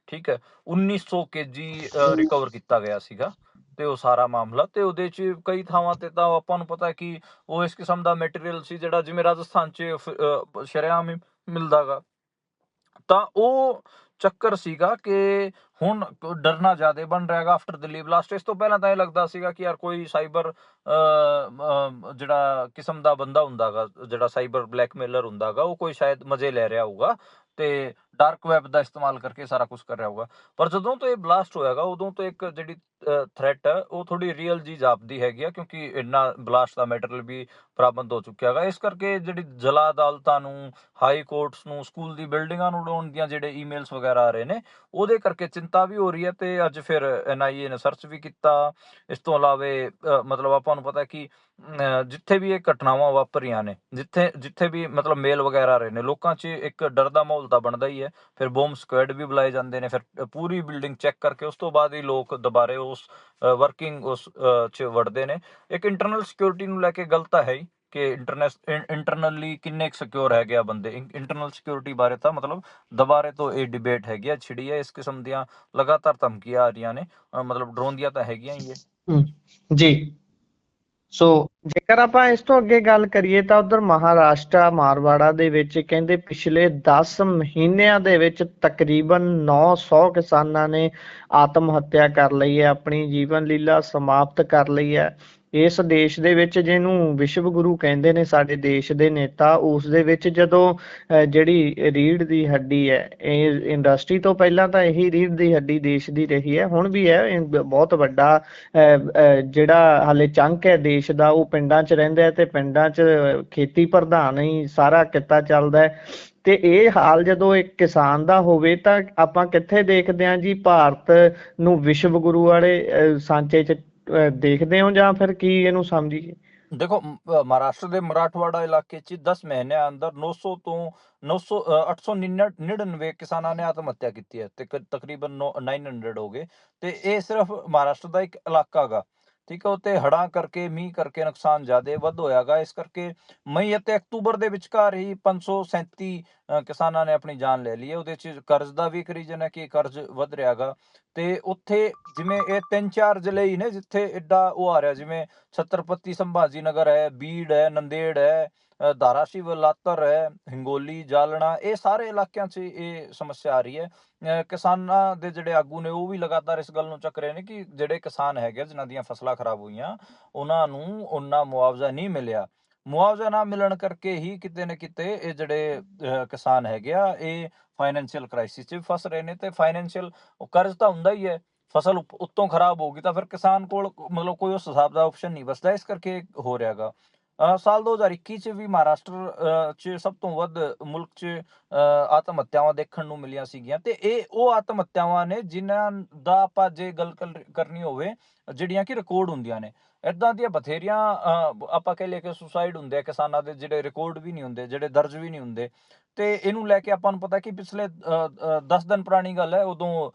B: ਠੀਕ ਹੈ, 1900 kg ਰਿਕਵਰ ਕੀਤਾ ਗਿਆ ਸੀਗਾ। ਤੇ ਉਹ ਸਾਰਾ ਮਾਮਲਾ ਤੇ ਉਹਦੇ 'ਚ ਕਈ ਥਾਵਾਂ ਤੇ ਤਾਂ ਆਪਾਂ ਨੂੰ ਪਤਾ ਕਿ ਉਹ ਇਸ ਕਿਸਮ ਦਾ ਮਟੀਰੀਅਲ ਸੀ ਜਿਹੜਾ ਜਿਵੇਂ ਰਾਜਸਥਾਨ 'ਚ ਸ਼ਰੇਆਮ ਹੀ ਮਿਲਦਾ ਗਾ। ਤਾਂ ਉਹ ਚੱਕਰ ਸੀਗਾ ਕਿ ਹੁਣ ਡਰਨਾ ਜ਼ਿਆਦਾ ਬਣ ਰਿਹਾ ਹੈਗਾ ਆਫਟਰ ਦਿੱਲੀ ਬਲਾਸਟ। ਇਸ ਤੋਂ ਪਹਿਲਾਂ ਤਾਂ ਇਹ ਲੱਗਦਾ ਸੀਗਾ ਕਿ ਯਾਰ ਕੋਈ ਸਾਈਬਰ ਜਿਹੜਾ ਕਿਸਮ ਦਾ ਬੰਦਾ ਹੁੰਦਾ ਗਾ, ਜਿਹੜਾ ਸਾਈਬਰ ਬਲੈਕਮੇਲਰ ਹੁੰਦਾ ਗਾ, ਉਹ ਕੋਈ ਸ਼ਾਇਦ ਮਜ਼ੇ ਲੈ ਰਿਹਾ ਹੋਊਗਾ ਤੇ ਡਾਰਕ ਵੈਬ ਦਾ ਇਸਤੇਮਾਲ ਕਰਕੇ ਸਾਰਾ ਕੁਝ ਕਰ ਰਿਹਾ ਹੋਊਗਾ। ਪਰ ਜਦੋਂ ਤੋਂ ਇਹ ਬਲਾਸਟ ਹੋਇਆਗਾ ਉਦੋਂ ਤੋਂ ਇੱਕ ਜਿਹੜੀ ਥ੍ਰੈਟ ਹੈ ਉਹ ਥੋੜੀ ਰੀਅਲ ਜੀ ਜਾਪਦੀ ਹੈਗੀ ਆ, ਕਿਉਂਕਿ ਇੰਨਾ ਬਲਾਸਟ ਦਾ ਮੈਟੀਰੀਅਲ ਵੀ ਬਰਾਮਦ ਹੋ ਚੁੱਕਿਆ ਹੈਗਾ। ਇਸ ਕਰਕੇ ਜਿਹੜੀ ਜ਼ਿਲ੍ਹਾ ਅਦਾਲਤਾਂ ਨੂੰ, ਹਾਈ ਕੋਰਟਸ ਨੂੰ, ਸਕੂਲ ਦੀ ਬਿਲਡਿੰਗਾਂ ਨੂੰ ਉਡਾਉਣ ਦੀਆਂ ਜਿਹੜੇ ਈਮੇਲਸ ਵਗੈਰਾ ਆ ਰਹੇ ਨੇ, ਉਹਦੇ ਕਰਕੇ ਚਿੰਤਾ ਵੀ ਹੋ ਰਹੀ ਹੈ। ਤੇ ਅੱਜ ਫਿਰ NIA ਨੇ ਸਰਚ ਵੀ ਕੀਤਾ। ਇਸ ਤੋਂ ਇਲਾਵੇ ਮਤਲਬ ਆਪਾਂ ਨੂੰ ਪਤਾ ਕਿ ਜਿੱਥੇ ਵੀ ਇਹ ਘਟਨਾਵਾਂ ਵਾਪਰੀਆਂ ਨੇ, ਜਿੱਥੇ ਵੀ ਮਤਲਬ ਮੇਲ ਵਗੈਰਾ ਆ ਰਹੇ ਨੇ, ਲੋਕਾਂ 'ਚ ਇੱਕ ਡਰ ਦਾ ਮਾਹੌਲ ਤਾਂ ਬਣਦਾ ਹੀ ਹੈ। ਫਿਰ ਬੋਮ ਸਕੁਐਡ ਵੀ ਬੁਲਾਏ ਜਾਂਦੇ ਨੇ, ਫਿਰ ਪੂਰੀ ਬਿਲਡਿੰਗ ਚੈੱਕ ਕਰਕੇ ਉਸ ਤੋਂ ਬਾਅਦ ਹੀ ਲੋਕ ਦੁਬਾਰੇ ਉਸ ਵਰਕਿੰਗ ਉਸ 'ਚ ਵੜਦੇ ਨੇ। ਇੱਕ ਇੰਟਰਨਲ ਸਿਕਿਉਰਿਟੀ ਨੂੰ ਲੈ ਕੇ ਗੱਲ ਤਾਂ ਹੈ ਹੀ ਕਿ ਇੰਟਰਨਲੀ ਕਿੰਨੇ ਸਿਕਿਉਰ ਹੈਗੇ ਆ ਬੰਦੇ। ਇੰਟਰਨਲ ਸਿਕਿਉਰਿਟੀ ਬਾਰੇ ਤਾਂ ਮਤਲਬ ਦੁਬਾਰੇ ਤੋਂ ਇਹ ਡਿਬੇਟ ਹੈਗੀ ਆ, ਛਿੜੀ ਹੈ। ਇਸ ਕਿਸਮ ਦੀਆਂ ਲਗਾਤਾਰ ਧਮਕੀਆਂ ਆ ਰਹੀਆਂ ਨੇ, ਮਤਲਬ ਡਰੋਨ ਦੀਆਂ ਤਾਂ ਹੈਗੀਆਂ ਹੀ ਹੈ।
A: ਜੀ। ਸੋ ਜੇਕਰ ਆਪਾਂ ਇਸ ਤੋਂ ਅੱਗੇ ਗੱਲ ਕਰੀਏ ਤਾਂ ਉਧਰ ਮਹਾਰਾਸ਼ਟਰ ਮਾਰਵਾੜਾ ਦੇ ਵਿੱਚ ਕਹਿੰਦੇ ਪਿਛਲੇ 10 ਮਹੀਨਿਆਂ ਦੇ ਵਿੱਚ ਤਕਰੀਬਨ 900 ਕਿਸਾਨਾਂ ਨੇ ਆਤਮ ਹੱਤਿਆ ਕਰ ਲਈ ਹੈ, ਆਪਣੀ ਜੀਵਨ ਲੀਲਾ ਸਮਾਪਤ ਕਰ ਲਈ ਹੈ। ਇਸ ਦੇਸ਼ ਦੇ ਵਿੱਚ ਜਿਹਨੂੰ ਵਿਸ਼ਵ ਗੁਰੂ ਕਹਿੰਦੇ ਨੇ ਸਾਡੇ ਦੇਸ਼ ਦੇ ਨੇਤਾ, ਉਸ ਦੇ ਵਿੱਚ ਜਦੋਂ ਜਿਹੜੀ ਰੀੜ੍ਹ ਦੀ ਹੱਡੀ ਹੈ, ਇਹ ਇੰਡਸਟਰੀ ਤੋਂ ਪਹਿਲਾਂ ਤਾਂ ਇਹੀ ਰੀੜ੍ਹ ਦੀ ਹੱਡੀ ਦੇਸ਼ ਦੀ ਰਹੀ ਹੈ, ਹੁਣ ਵੀ ਹੈ। ਬਹੁਤ ਵੱਡਾ ਜਿਹੜਾ ਹਾਲੇ ਚੰਕ ਹੈ ਦੇਸ਼ ਦਾ, ਉਹ ਪਿੰਡਾਂ 'ਚ ਰਹਿੰਦਾ ਹੈ ਤੇ ਪਿੰਡਾਂ 'ਚ ਖੇਤੀ ਪ੍ਰਧਾਨ ਹੀ ਸਾਰਾ ਕਿੱਤਾ ਚੱਲਦਾ ਹੈ। ਤੇ ਇਹ ਹਾਲ ਜਦੋਂ ਇੱਕ ਕਿਸਾਨ ਦਾ ਹੋਵੇ ਤਾਂ ਆਪਾਂ ਕਿੱਥੇ ਦੇਖਦੇ ਹਾਂ ਜੀ, ਭਾਰਤ ਨੂੰ ਵਿਸ਼ਵ ਗੁਰੂ ਵਾਲੇ ਸਾਂਚੇ 'ਚ ਦੇਖਦੇ ਹੋ ਜਾਂ ਫਿਰ ਕੀ ਇਹਨੂੰ ਸਮਝੀਏ?
B: ਦੇਖੋ, ਮਹਾਰਾਸ਼ਟਰ ਦੇ ਮਰਾਠਵਾੜਾ ਇਲਾਕੇ 'ਚ 10 ਮਹੀਨਿਆਂ ਅੰਦਰ 900 ਤੋਂ 899 ਕਿਸਾਨਾਂ ਨੇ ਆਤਮ ਹੱਤਿਆ ਕੀਤੀ ਹੈ ਤੇ ਤਕਰੀਬਨ 900 ਹੋ ਗਏ। ਤੇ ਇਹ ਸਿਰਫ ਮਹਾਰਾਸ਼ਟਰ ਦਾ ਇੱਕ ਇਲਾਕਾ ਗਾ, ਠੀਕ ਹੈ। ਉੱਤੇ ਹੜ੍ਹਾਂ ਕਰਕੇ, ਮੀਂਹ ਕਰਕੇ ਨੁਕਸਾਨ ਜ਼ਿਆਦਾ ਵੱਧ ਹੋਇਆਗਾ। ਇਸ ਕਰਕੇ ਮਈ ਅਤੇ ਅਕਤੂਬਰ ਦੇ ਵਿਚਕਾਰ ਹੀ 537 ਕਿਸਾਨਾਂ ਨੇ ਆਪਣੀ ਜਾਨ ਲੈ ਲਈ ਹੈ। ਉਹਦੇ 'ਚ ਕਰਜ਼ ਦਾ ਵੀ ਇੱਕ ਰੀਜਨ ਹੈ ਕਿ ਕਰਜ਼ ਵੱਧ ਰਿਹਾਗਾ। ਤੇ ਉੱਥੇ ਜਿਵੇਂ ਇਹ 3-4 ਜ਼ਿਲ੍ਹੇ ਹੀ ਨੇ ਜਿੱਥੇ ਐਡਾ ਉਹ ਆ ਰਿਹਾ, ਜਿਵੇਂ ਛਤਰਪਤੀ ਸੰਭਾਜੀ ਨਗਰ ਹੈ, ਬੀੜ ਹੈ, ਨੰਦੇੜ ਹੈ, ਧਾਰਾਸ਼ਿਵ, ਲਾਤਰ ਹੈ, ਹਿੰਗੋਲੀ, ਜਾਲਣਾ, ਇਹ ਸਾਰੇ ਇਲਾਕਿਆਂ 'ਚ ਇਹ ਸਮੱਸਿਆ ਆ ਰਹੀ ਹੈ। ਕਿਸਾਨਾਂ ਦੇ ਜਿਹੜੇ ਆਗੂ ਨੇ ਉਹ ਵੀ ਲਗਾਤਾਰ ਇਸ ਗੱਲ ਨੂੰ ਚੱਕ ਰਹੇ ਨੇ ਕਿ ਜਿਹੜੇ ਕਿਸਾਨ ਹੈਗੇ ਜਿਨ੍ਹਾਂ ਦੀਆਂ ਫਸਲਾਂ ਖਰਾਬ ਹੋਈਆਂ, ਉਹਨਾਂ ਨੂੰ ਉਹਨਾਂ ਮੁਆਵਜ਼ਾ ਨਹੀਂ ਮਿਲਿਆ। ਮੁਆਵਜ਼ਾ ਨਾ ਮਿਲਣ ਕਰਕੇ ਹੀ ਕਿਤੇ ਨਾ ਕਿਤੇ ਇਹ ਜਿਹੜੇ ਕਿਸਾਨ ਹੈਗੇ ਆ, ਇਹ ਫਾਈਨੈਂਸ਼ੀਅਲ ਕ੍ਰਾਈਸਿਸ 'ਚ ਫਸ ਰਹੇ ਨੇ। ਤੇ ਫਾਈਨੈਂਸ਼ੀਅਲ ਕਰਜ਼ ਤਾਂ ਹੁੰਦਾ ਹੀ ਹੈ, ਫਸਲ ਉੱਤੋਂ ਖਰਾਬ ਹੋ ਗਈ ਤਾਂ ਫਿਰ ਕਿਸਾਨ ਕੋਲ ਮਤਲਬ ਕੋਈ ਉਸ ਹਿਸਾਬ ਦਾ ਆਪਸ਼ਨ ਨਹੀਂ ਬਚਦਾ। ਇਸ ਕਰਕੇ ਹੋ ਰਿਹਾਗਾ। ਸਾਲ 2021 ਚ ਵੀ ਮਹਾਰਾਸ਼ਟਰ ਚ ਸਭ ਤੋਂ ਵੱਧ ਮੁਲਕ ਚ ਆਤਮ ਹੱਤਿਆਵਾਂ ਦੇਖਣ ਨੂੰ ਮਿਲੀਆਂ ਸੀਗੀਆਂ। ਤੇ ਇਹ ਉਹ ਆਤਮ ਹੱਤਿਆਵਾਂ ਨੇ ਜਿਨ੍ਹਾਂ ਦਾ ਆਪਾਂ ਜੇ ਗੱਲ ਕਰਨੀ ਹੋਵੇ, ਜਿਹੜੀਆਂ ਕਿ ਰਿਕਾਰਡ ਹੁੰਦੀਆਂ ਨੇ। ਏਦਾਂ ਦੀਆਂ ਬਥੇਰੀਆਂ ਆਪਾਂ ਕਹਿ ਲਈਏ ਕਿ ਸੁਸਾਈਡ ਹੁੰਦੇ ਆ ਕਿਸਾਨਾਂ ਦੇ, ਜਿਹੜੇ ਰਿਕਾਰਡ ਵੀ ਨਹੀਂ ਹੁੰਦੇ, ਜਿਹੜੇ ਦਰਜ ਵੀ ਨਹੀਂ ਹੁੰਦੇ। ਤੇ ਇਹਨੂੰ ਲੈ ਕੇ ਆਪਾਂ ਨੂੰ ਪਤਾ ਕਿ ਪਿਛਲੇ 10 ਦਿਨ ਪੁਰਾਣੀ ਗੱਲ ਹੈ, ਉਦੋਂ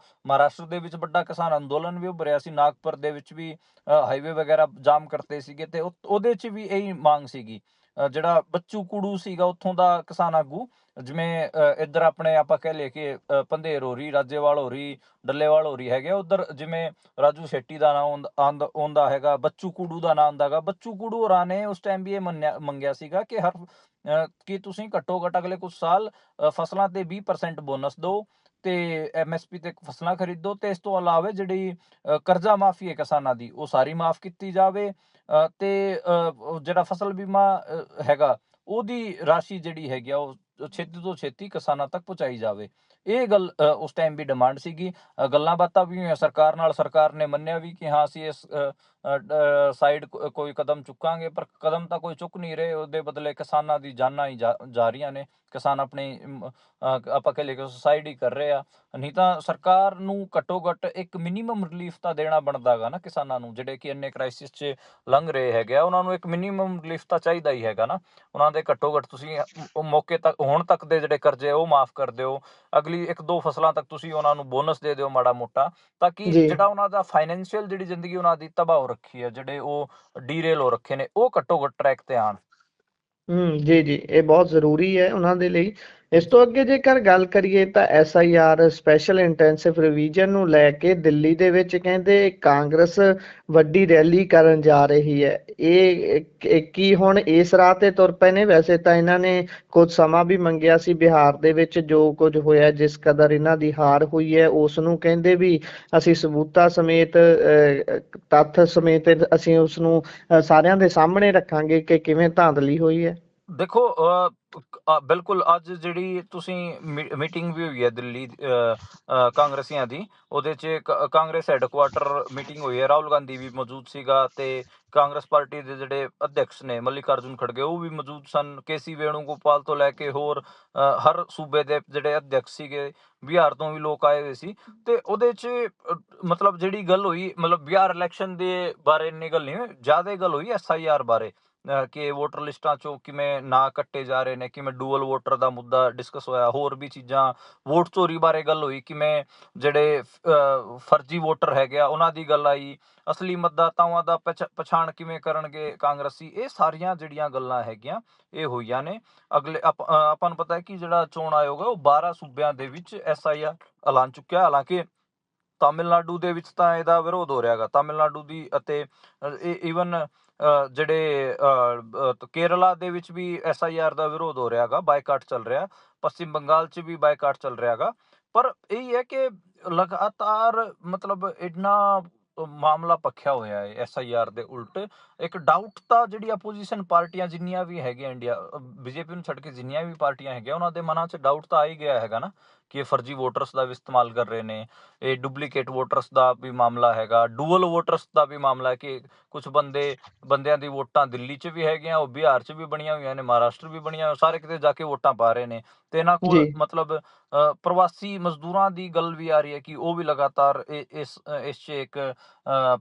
B: ਮਹਾਰਾਸ਼ਟਰ ਦੇ ਵਿੱਚ ਵੱਡਾ ਕਿਸਾਨ ਅੰਦੋਲਨ ਵੀ ਉੱਭਰਿਆ ਸੀ। ਨਾਗਪੁਰ ਦੇ ਵਿੱਚ ਵੀ ਹਾਈਵੇ ਵਗੈਰਾ ਜਾਮ ਕਰਤੇ ਸੀਗੇ ਤੇ ਉਹਦੇ 'ਚ ਵੀ ਇਹੀ ਮੰਗ ਸੀਗੀ। ਜਿਹੜਾ ਬੱਚੂ ਕੁੜੂ ਸੀਗਾ ਉੱਥੋਂ ਦਾ ਕਿਸਾਨ ਆਗੂ, ਜਿਵੇਂ ਇੱਧਰ ਆਪਣੇ ਆਪਾਂ ਕਹਿ ਲਈਏ ਕਿ ਪੰਧੇਰ ਹੋ ਰਹੀ, ਰਾਜੇਵਾਲ ਹੋ ਰਹੀ, ਡੱਲੇਵਾਲ ਹੋ ਰਹੀ ਹੈਗੇ, ਉੱਧਰ ਜਿਵੇਂ ਰਾਜੂ ਸ਼ੈਟੀ ਦਾ ਨਾਮ ਆਉਂਦਾ ਹੈਗਾ, ਬੱਚੂ ਕੁੜੂ ਦਾ ਨਾਮ ਆਉਂਦਾ ਹੈਗਾ। ਬੱਚੂ ਕੁੜੂ ਹੋਰਾਂ ਨੇ ਉਸ ਟਾਈਮ ਵੀ ਇਹ ਮੰਗਿਆ ਸੀਗਾ ਕਿ ਕਿ ਤੁਸੀਂ ਘੱਟੋ ਘੱਟ ਅਗਲੇ ਕੁਝ ਸਾਲ ਫਸਲਾਂ ਤੇ 20% ਬੋਨਸ ਦਿਓ ਤੇ MSP ਤੇ ਫਸਲਾਂ ਖਰੀਦੋ। ਤੇ ਇਸ ਤੋਂ ਇਲਾਵਾ ਜਿਹੜੀ ਕਰਜ਼ਾ ਮਾਫੀ ਹੈ ਕਿਸਾਨਾਂ ਦੀ, ਉਹ ਸਾਰੀ ਮਾਫ ਕੀਤੀ ਜਾਵੇ। ਤੇ ਜਿਹੜਾ ਫਸਲ ਬੀਮਾ ਹੈਗਾ, ਉਹਦੀ ਰਾਸ਼ੀ ਜਿਹੜੀ ਹੈਗੀ ਆ ਉਹ ਛੇਤੀ ਤੋਂ ਛੇਤੀ ਕਿਸਾਨਾਂ ਤੱਕ ਪਹੁੰਚਾਈ ਜਾਵੇ। ਇਹ ਗੱਲ ਉਸ ਟਾਈਮ ਵੀ ਡਿਮਾਂਡ ਸੀਗੀ। ਗੱਲਾਂ ਬਾਤਾਂ ਵੀ ਹੋਈਆਂ ਸਰਕਾਰ ਨਾਲ, ਸਰਕਾਰ ਨੇ ਮੰਨਿਆ ਵੀ ਕਿ ਹਾਂ ਅਸੀਂ ਇਸ ਸਾਈਡ ਕੋਈ ਕਦਮ ਚੁੱਕਾਂਗੇ, ਪਰ ਕਦਮ ਤਾਂ ਕੋਈ ਚੁੱਕ ਨਹੀਂ ਰਹੇ। ਉਹਦੇ ਬਦਲੇ ਕਿਸਾਨਾਂ ਦੀ ਜਾਨਾਂ ਹੀ ਜਾ ਰਹੀਆਂ ਨੇ। ਕਿਸਾਨ ਆਪਣੀ ਆਪਾਂ ਕਹਿ ਲਈਏ ਕਿ ਸੁਸਾਈਡ ਹੀ ਕਰ ਰਹੇ ਆ। ਨਹੀਂ ਤਾਂ ਸਰਕਾਰ ਨੂੰ ਘੱਟੋ ਘੱਟ ਇੱਕ ਮਿਨੀਮਮ ਰਿਲੀਫ ਤਾਂ ਦੇਣਾ ਬਣਦਾ ਹੈਗਾ ਨਾ ਕਿਸਾਨਾਂ ਨੂੰ, ਜਿਹੜੇ ਕਿ ਇੰਨੇ ਕ੍ਰਾਈਸਿਸ 'ਚ ਲੰਘ ਰਹੇ ਹੈਗੇ ਆ। ਉਹਨਾਂ ਨੂੰ ਇੱਕ ਮਿਨੀਮਮ ਰਿਲੀਫ ਤਾਂ ਚਾਹੀਦਾ ਹੀ ਹੈਗਾ ਨਾ। ਉਹਨਾਂ ਦੇ ਘੱਟੋ ਘੱਟ ਤੁਸੀਂ ਮੌਕੇ ਤੱਕ, ਹੁਣ ਤੱਕ ਦੇ ਜਿਹੜੇ ਕਰਜ਼ੇ ਉਹ ਮਾਫ ਕਰ ਦਿਓ, ਅਗਲੀ 1-2 ਫਸਲਾਂ ਤੱਕ ਤੁਸੀਂ ਉਹਨਾਂ ਨੂੰ ਬੋਨਸ ਦੇ ਦਿਓ ਮਾੜਾ ਮੋਟਾ, ਤਾਂ ਕਿ
A: ਜੀ।
B: ਜਿਹੜਾ ਉਹਨਾਂ ਦਾ ਫਾਈਨੈਂਸ਼ੀਅਲ ਜਿਹੜੀ ਜ਼ਿੰਦਗੀ ਉਹਨਾਂ ਦੀ ਤਬਾਹ ਹੋ ਰੱਖੀ ਹੈ, ਜਿਹੜੇ ਉਹ ਡੀਰੇਲ ਹੋ ਰੱਖੇ ਨੇ, ਉਹ ਘੱਟੋ ਘੱਟ ਟਰੈਕ ਤੇ ਆਉਣ।
A: ਜੀ ਜੀ, ਇਹ ਬਹੁਤ ਜ਼ਰੂਰੀ ਹੈ ਉਹਨਾਂ ਦੇ ਲਈ। ਇਸ ਤੋਂ ਅੱਗੇ ਜੇਕਰ ਗੱਲ ਕਰੀਏ ਤਾਂ SIR ਸਪੈਸ਼ਲ ਇੰਟੈਂਸਿਵ ਰਿਵੀਜ਼ਨ ਨੂੰ ਲੈ ਕੇ ਦਿੱਲੀ ਦੇ ਵਿੱਚ ਕਹਿੰਦੇ ਕਾਂਗਰਸ ਵੱਡੀ ਰੈਲੀ ਕਰਨ ਜਾ ਰਹੀ ਹੈ। ਇਹ ਕੀ ਹੁਣ ਇਸ ਰਾਹ ਤੇ ਤੁਰ ਪਏ ਨੇ? ਵੈਸੇ ਤਾਂ ਇਹਨਾਂ ਨੇ ਕੁਝ ਸਮਾਂ ਵੀ ਮੰਗਿਆ ਸੀ। ਬਿਹਾਰ ਦੇ ਵਿੱਚ ਜੋ ਕੁਝ ਹੋਇਆ, ਜਿਸ ਕਦਰ ਇਹਨਾਂ ਦੀ ਹਾਰ ਹੋਈ ਹੈ, ਉਸ ਨੂੰ ਕਹਿੰਦੇ ਵੀ ਅਸੀਂ ਸਬੂਤਾਂ ਸਮੇਤ, ਤੱਥ ਸਮੇਤ ਅਸੀਂ ਉਸ ਨੂੰ ਸਾਰਿਆਂ ਦੇ ਸਾਹਮਣੇ ਰੱਖਾਂਗੇ ਕਿ ਕਿਵੇਂ ਧਾਂਦਲੀ ਹੋਈ ਹੈ।
B: ਦੇਖੋ ਬਿਲਕੁਲ ਅੱਜ ਜਿਹੜੀ ਤੁਸੀਂ ਮੀਟਿੰਗ ਵੀ ਹੋਈ ਹੈ ਦਿੱਲੀ ਕਾਂਗਰਸੀਆਂ ਦੀ, ਉਹਦੇ 'ਚ ਕਾਂਗਰਸ ਹੈੱਡਕੁਆਟਰ ਮੀਟਿੰਗ ਹੋਈ ਹੈ, ਰਾਹੁਲ ਗਾਂਧੀ ਵੀ ਮੌਜੂਦ ਸੀਗਾ ਤੇ ਕਾਂਗਰਸ ਪਾਰਟੀ ਦੇ ਜਿਹੜੇ ਅਧਿਕਸ਼ ਨੇ ਮੱਲਿਕਾਰਜੁਨ ਖੜਗੇ ਉਹ ਵੀ ਮੌਜੂਦ ਸਨ, ਕੇਸੀ ਵੇਣੂਗੋਪਾਲ ਤੋਂ ਲੈ ਕੇ ਹੋਰ ਹਰ ਸੂਬੇ ਦੇ ਜਿਹੜੇ ਅਧਿਕਸ਼ ਸੀਗੇ, ਬਿਹਾਰ ਤੋਂ ਵੀ ਲੋਕ ਆਏ ਹੋਏ ਸੀ। ਤੇ ਉਹਦੇ 'ਚ ਮਤਲਬ ਜਿਹੜੀ ਗੱਲ ਹੋਈ, ਮਤਲਬ ਬਿਹਾਰ ਇਲੈਕਸ਼ਨ ਦੇ ਬਾਰੇ ਇੰਨੀ ਗੱਲ ਨਹੀਂ ਹੋਈ, ਜ਼ਿਆਦਾ ਗੱਲ ਹੋਈ SIR ਬਾਰੇ, ਕਿ ਵੋਟਰ ਲਿਸਟਾਂ ਚੋਂ ਕਿਵੇਂ ਨਾਂ ਕੱਟੇ ਜਾ ਰਹੇ ਨੇ, ਕਿਵੇਂ ਡੂਅਲ ਵੋਟਰ ਦਾ ਮੁੱਦਾ ਡਿਸਕਸ ਹੋਇਆ, ਹੋਰ ਵੀ ਚੀਜ਼ਾਂ, ਵੋਟ ਚੋਰੀ ਬਾਰੇ ਗੱਲ ਹੋਈ, ਕਿਵੇਂ ਜਿਹੜੇ ਫਰਜ਼ੀ ਵੋਟਰ ਹੈਗੇ ਆ ਉਹਨਾਂ ਦੀ ਗੱਲ ਆਈ, ਅਸਲੀ ਮਤਦਾਤਾਵਾਂ ਦਾ ਪਛਾਣ ਕਿਵੇਂ ਕਰਨਗੇ ਕਾਂਗਰਸੀ, ਇਹ ਸਾਰੀਆਂ ਜਿਹੜੀਆਂ ਗੱਲਾਂ ਹੈਗੀਆਂ ਇਹ ਹੋਈਆਂ ਨੇ। ਅਗਲੇ ਆਪਾਂ ਨੂੰ ਪਤਾ ਹੈ ਕਿ ਜਿਹੜਾ ਚੋਣ ਆਯੋਗ ਹੈ ਉਹ 12 ਸੂਬਿਆਂ ਦੇ ਵਿੱਚ SIR ਐਲਾਨ ਚੁੱਕਿਆ। ਹਾਲਾਂਕਿ ਤਾਮਿਲਨਾਡੂ ਦੇ ਵਿੱਚ ਤਾਂ ਇਹਦਾ ਵਿਰੋਧ ਹੋ ਰਿਹਾ ਹੈਗਾ, ਤਾਮਿਲਨਾਡੂ ਦੀ ਅਤੇ ਈਵਨ ਜਿਹੜੇ ਕੇਰਲਾ ਦੇ ਵਿੱਚ ਵੀ SIR ਦਾ ਵਿਰੋਧ ਹੋ ਰਿਹਾ ਹੈਗਾ, ਬਾਈਕਾਟ ਚੱਲ ਰਿਹਾ, ਪੱਛਮੀ ਬੰਗਾਲ 'ਚ ਵੀ ਬਾਈਕਾਟ ਚੱਲ ਰਿਹਾ ਹੈਗਾ। ਪਰ ਇਹ ਹੈ ਕਿ ਲਗਾਤਾਰ ਮਤਲਬ ਇੰਨਾ ਮਾਮਲਾ ਭਖਿਆ ਹੋਇਆ ਹੈ SIR ਦੇ ਉਲਟ। ਇੱਕ ਡਾਊਟ ਤਾਂ ਜਿਹੜੀ ਆਪੋਜੀਸ਼ਨ ਪਾਰਟੀਆਂ ਜਿੰਨੀਆਂ ਵੀ ਹੈਗੀਆਂ ਇੰਡੀਆ, BJP ਨੂੰ ਛੱਡ ਕੇ ਜਿੰਨੀਆਂ ਵੀ ਪਾਰਟੀਆਂ ਹੈਗੀਆਂ, ਉਹਨਾਂ ਦੇ ਮਨਾਂ 'ਚ ਡਾਊਟ ਤਾਂ ਆ ਹੀ ਗਿਆ ਹੈਗਾ ਨਾ ਕਿ ਇਹ ਫਰਜ਼ੀ ਵੋਟਰਸ ਦਾ ਵੀ ਇਸਤੇਮਾਲ ਕਰ ਰਹੇ ਨੇ, ਇਹ ਡੁਪਲੀਕੇਟ ਵੋਟਰਸ ਦਾ ਵੀ ਮਾਮਲਾ ਹੈਗਾ, ਡੂਅਲ ਵੋਟਰਸ ਦਾ ਵੀ ਮਾਮਲਾ ਹੈ ਕਿ ਕੁਝ ਬੰਦਿਆਂ ਦੀ ਵੋਟਾਂ ਦਿੱਲੀ 'ਚ ਵੀ ਹੈਗੀਆਂ, ਉਹ ਬਿਹਾਰ 'ਚ ਵੀ ਬਣੀਆਂ ਹੋਈਆਂ ਨੇ, ਮਹਾਰਾਸ਼ਟਰ ਵੀ ਬਣੀਆਂ ਹੋਈਆਂ, ਸਾਰੇ ਕਿਤੇ ਜਾ ਕੇ ਵੋਟਾਂ ਪਾ ਰਹੇ ਨੇ। ਤੇ ਇਹਨਾਂ
A: ਜੀ
B: ਕੋਲ ਮਤਲਬ ਪ੍ਰਵਾਸੀ ਮਜ਼ਦੂਰਾਂ ਦੀ ਗੱਲ ਵੀ ਆ ਰਹੀ ਹੈ ਕਿ ਉਹ ਵੀ ਲਗਾਤਾਰ ਇਸ 'ਚ ਇੱਕ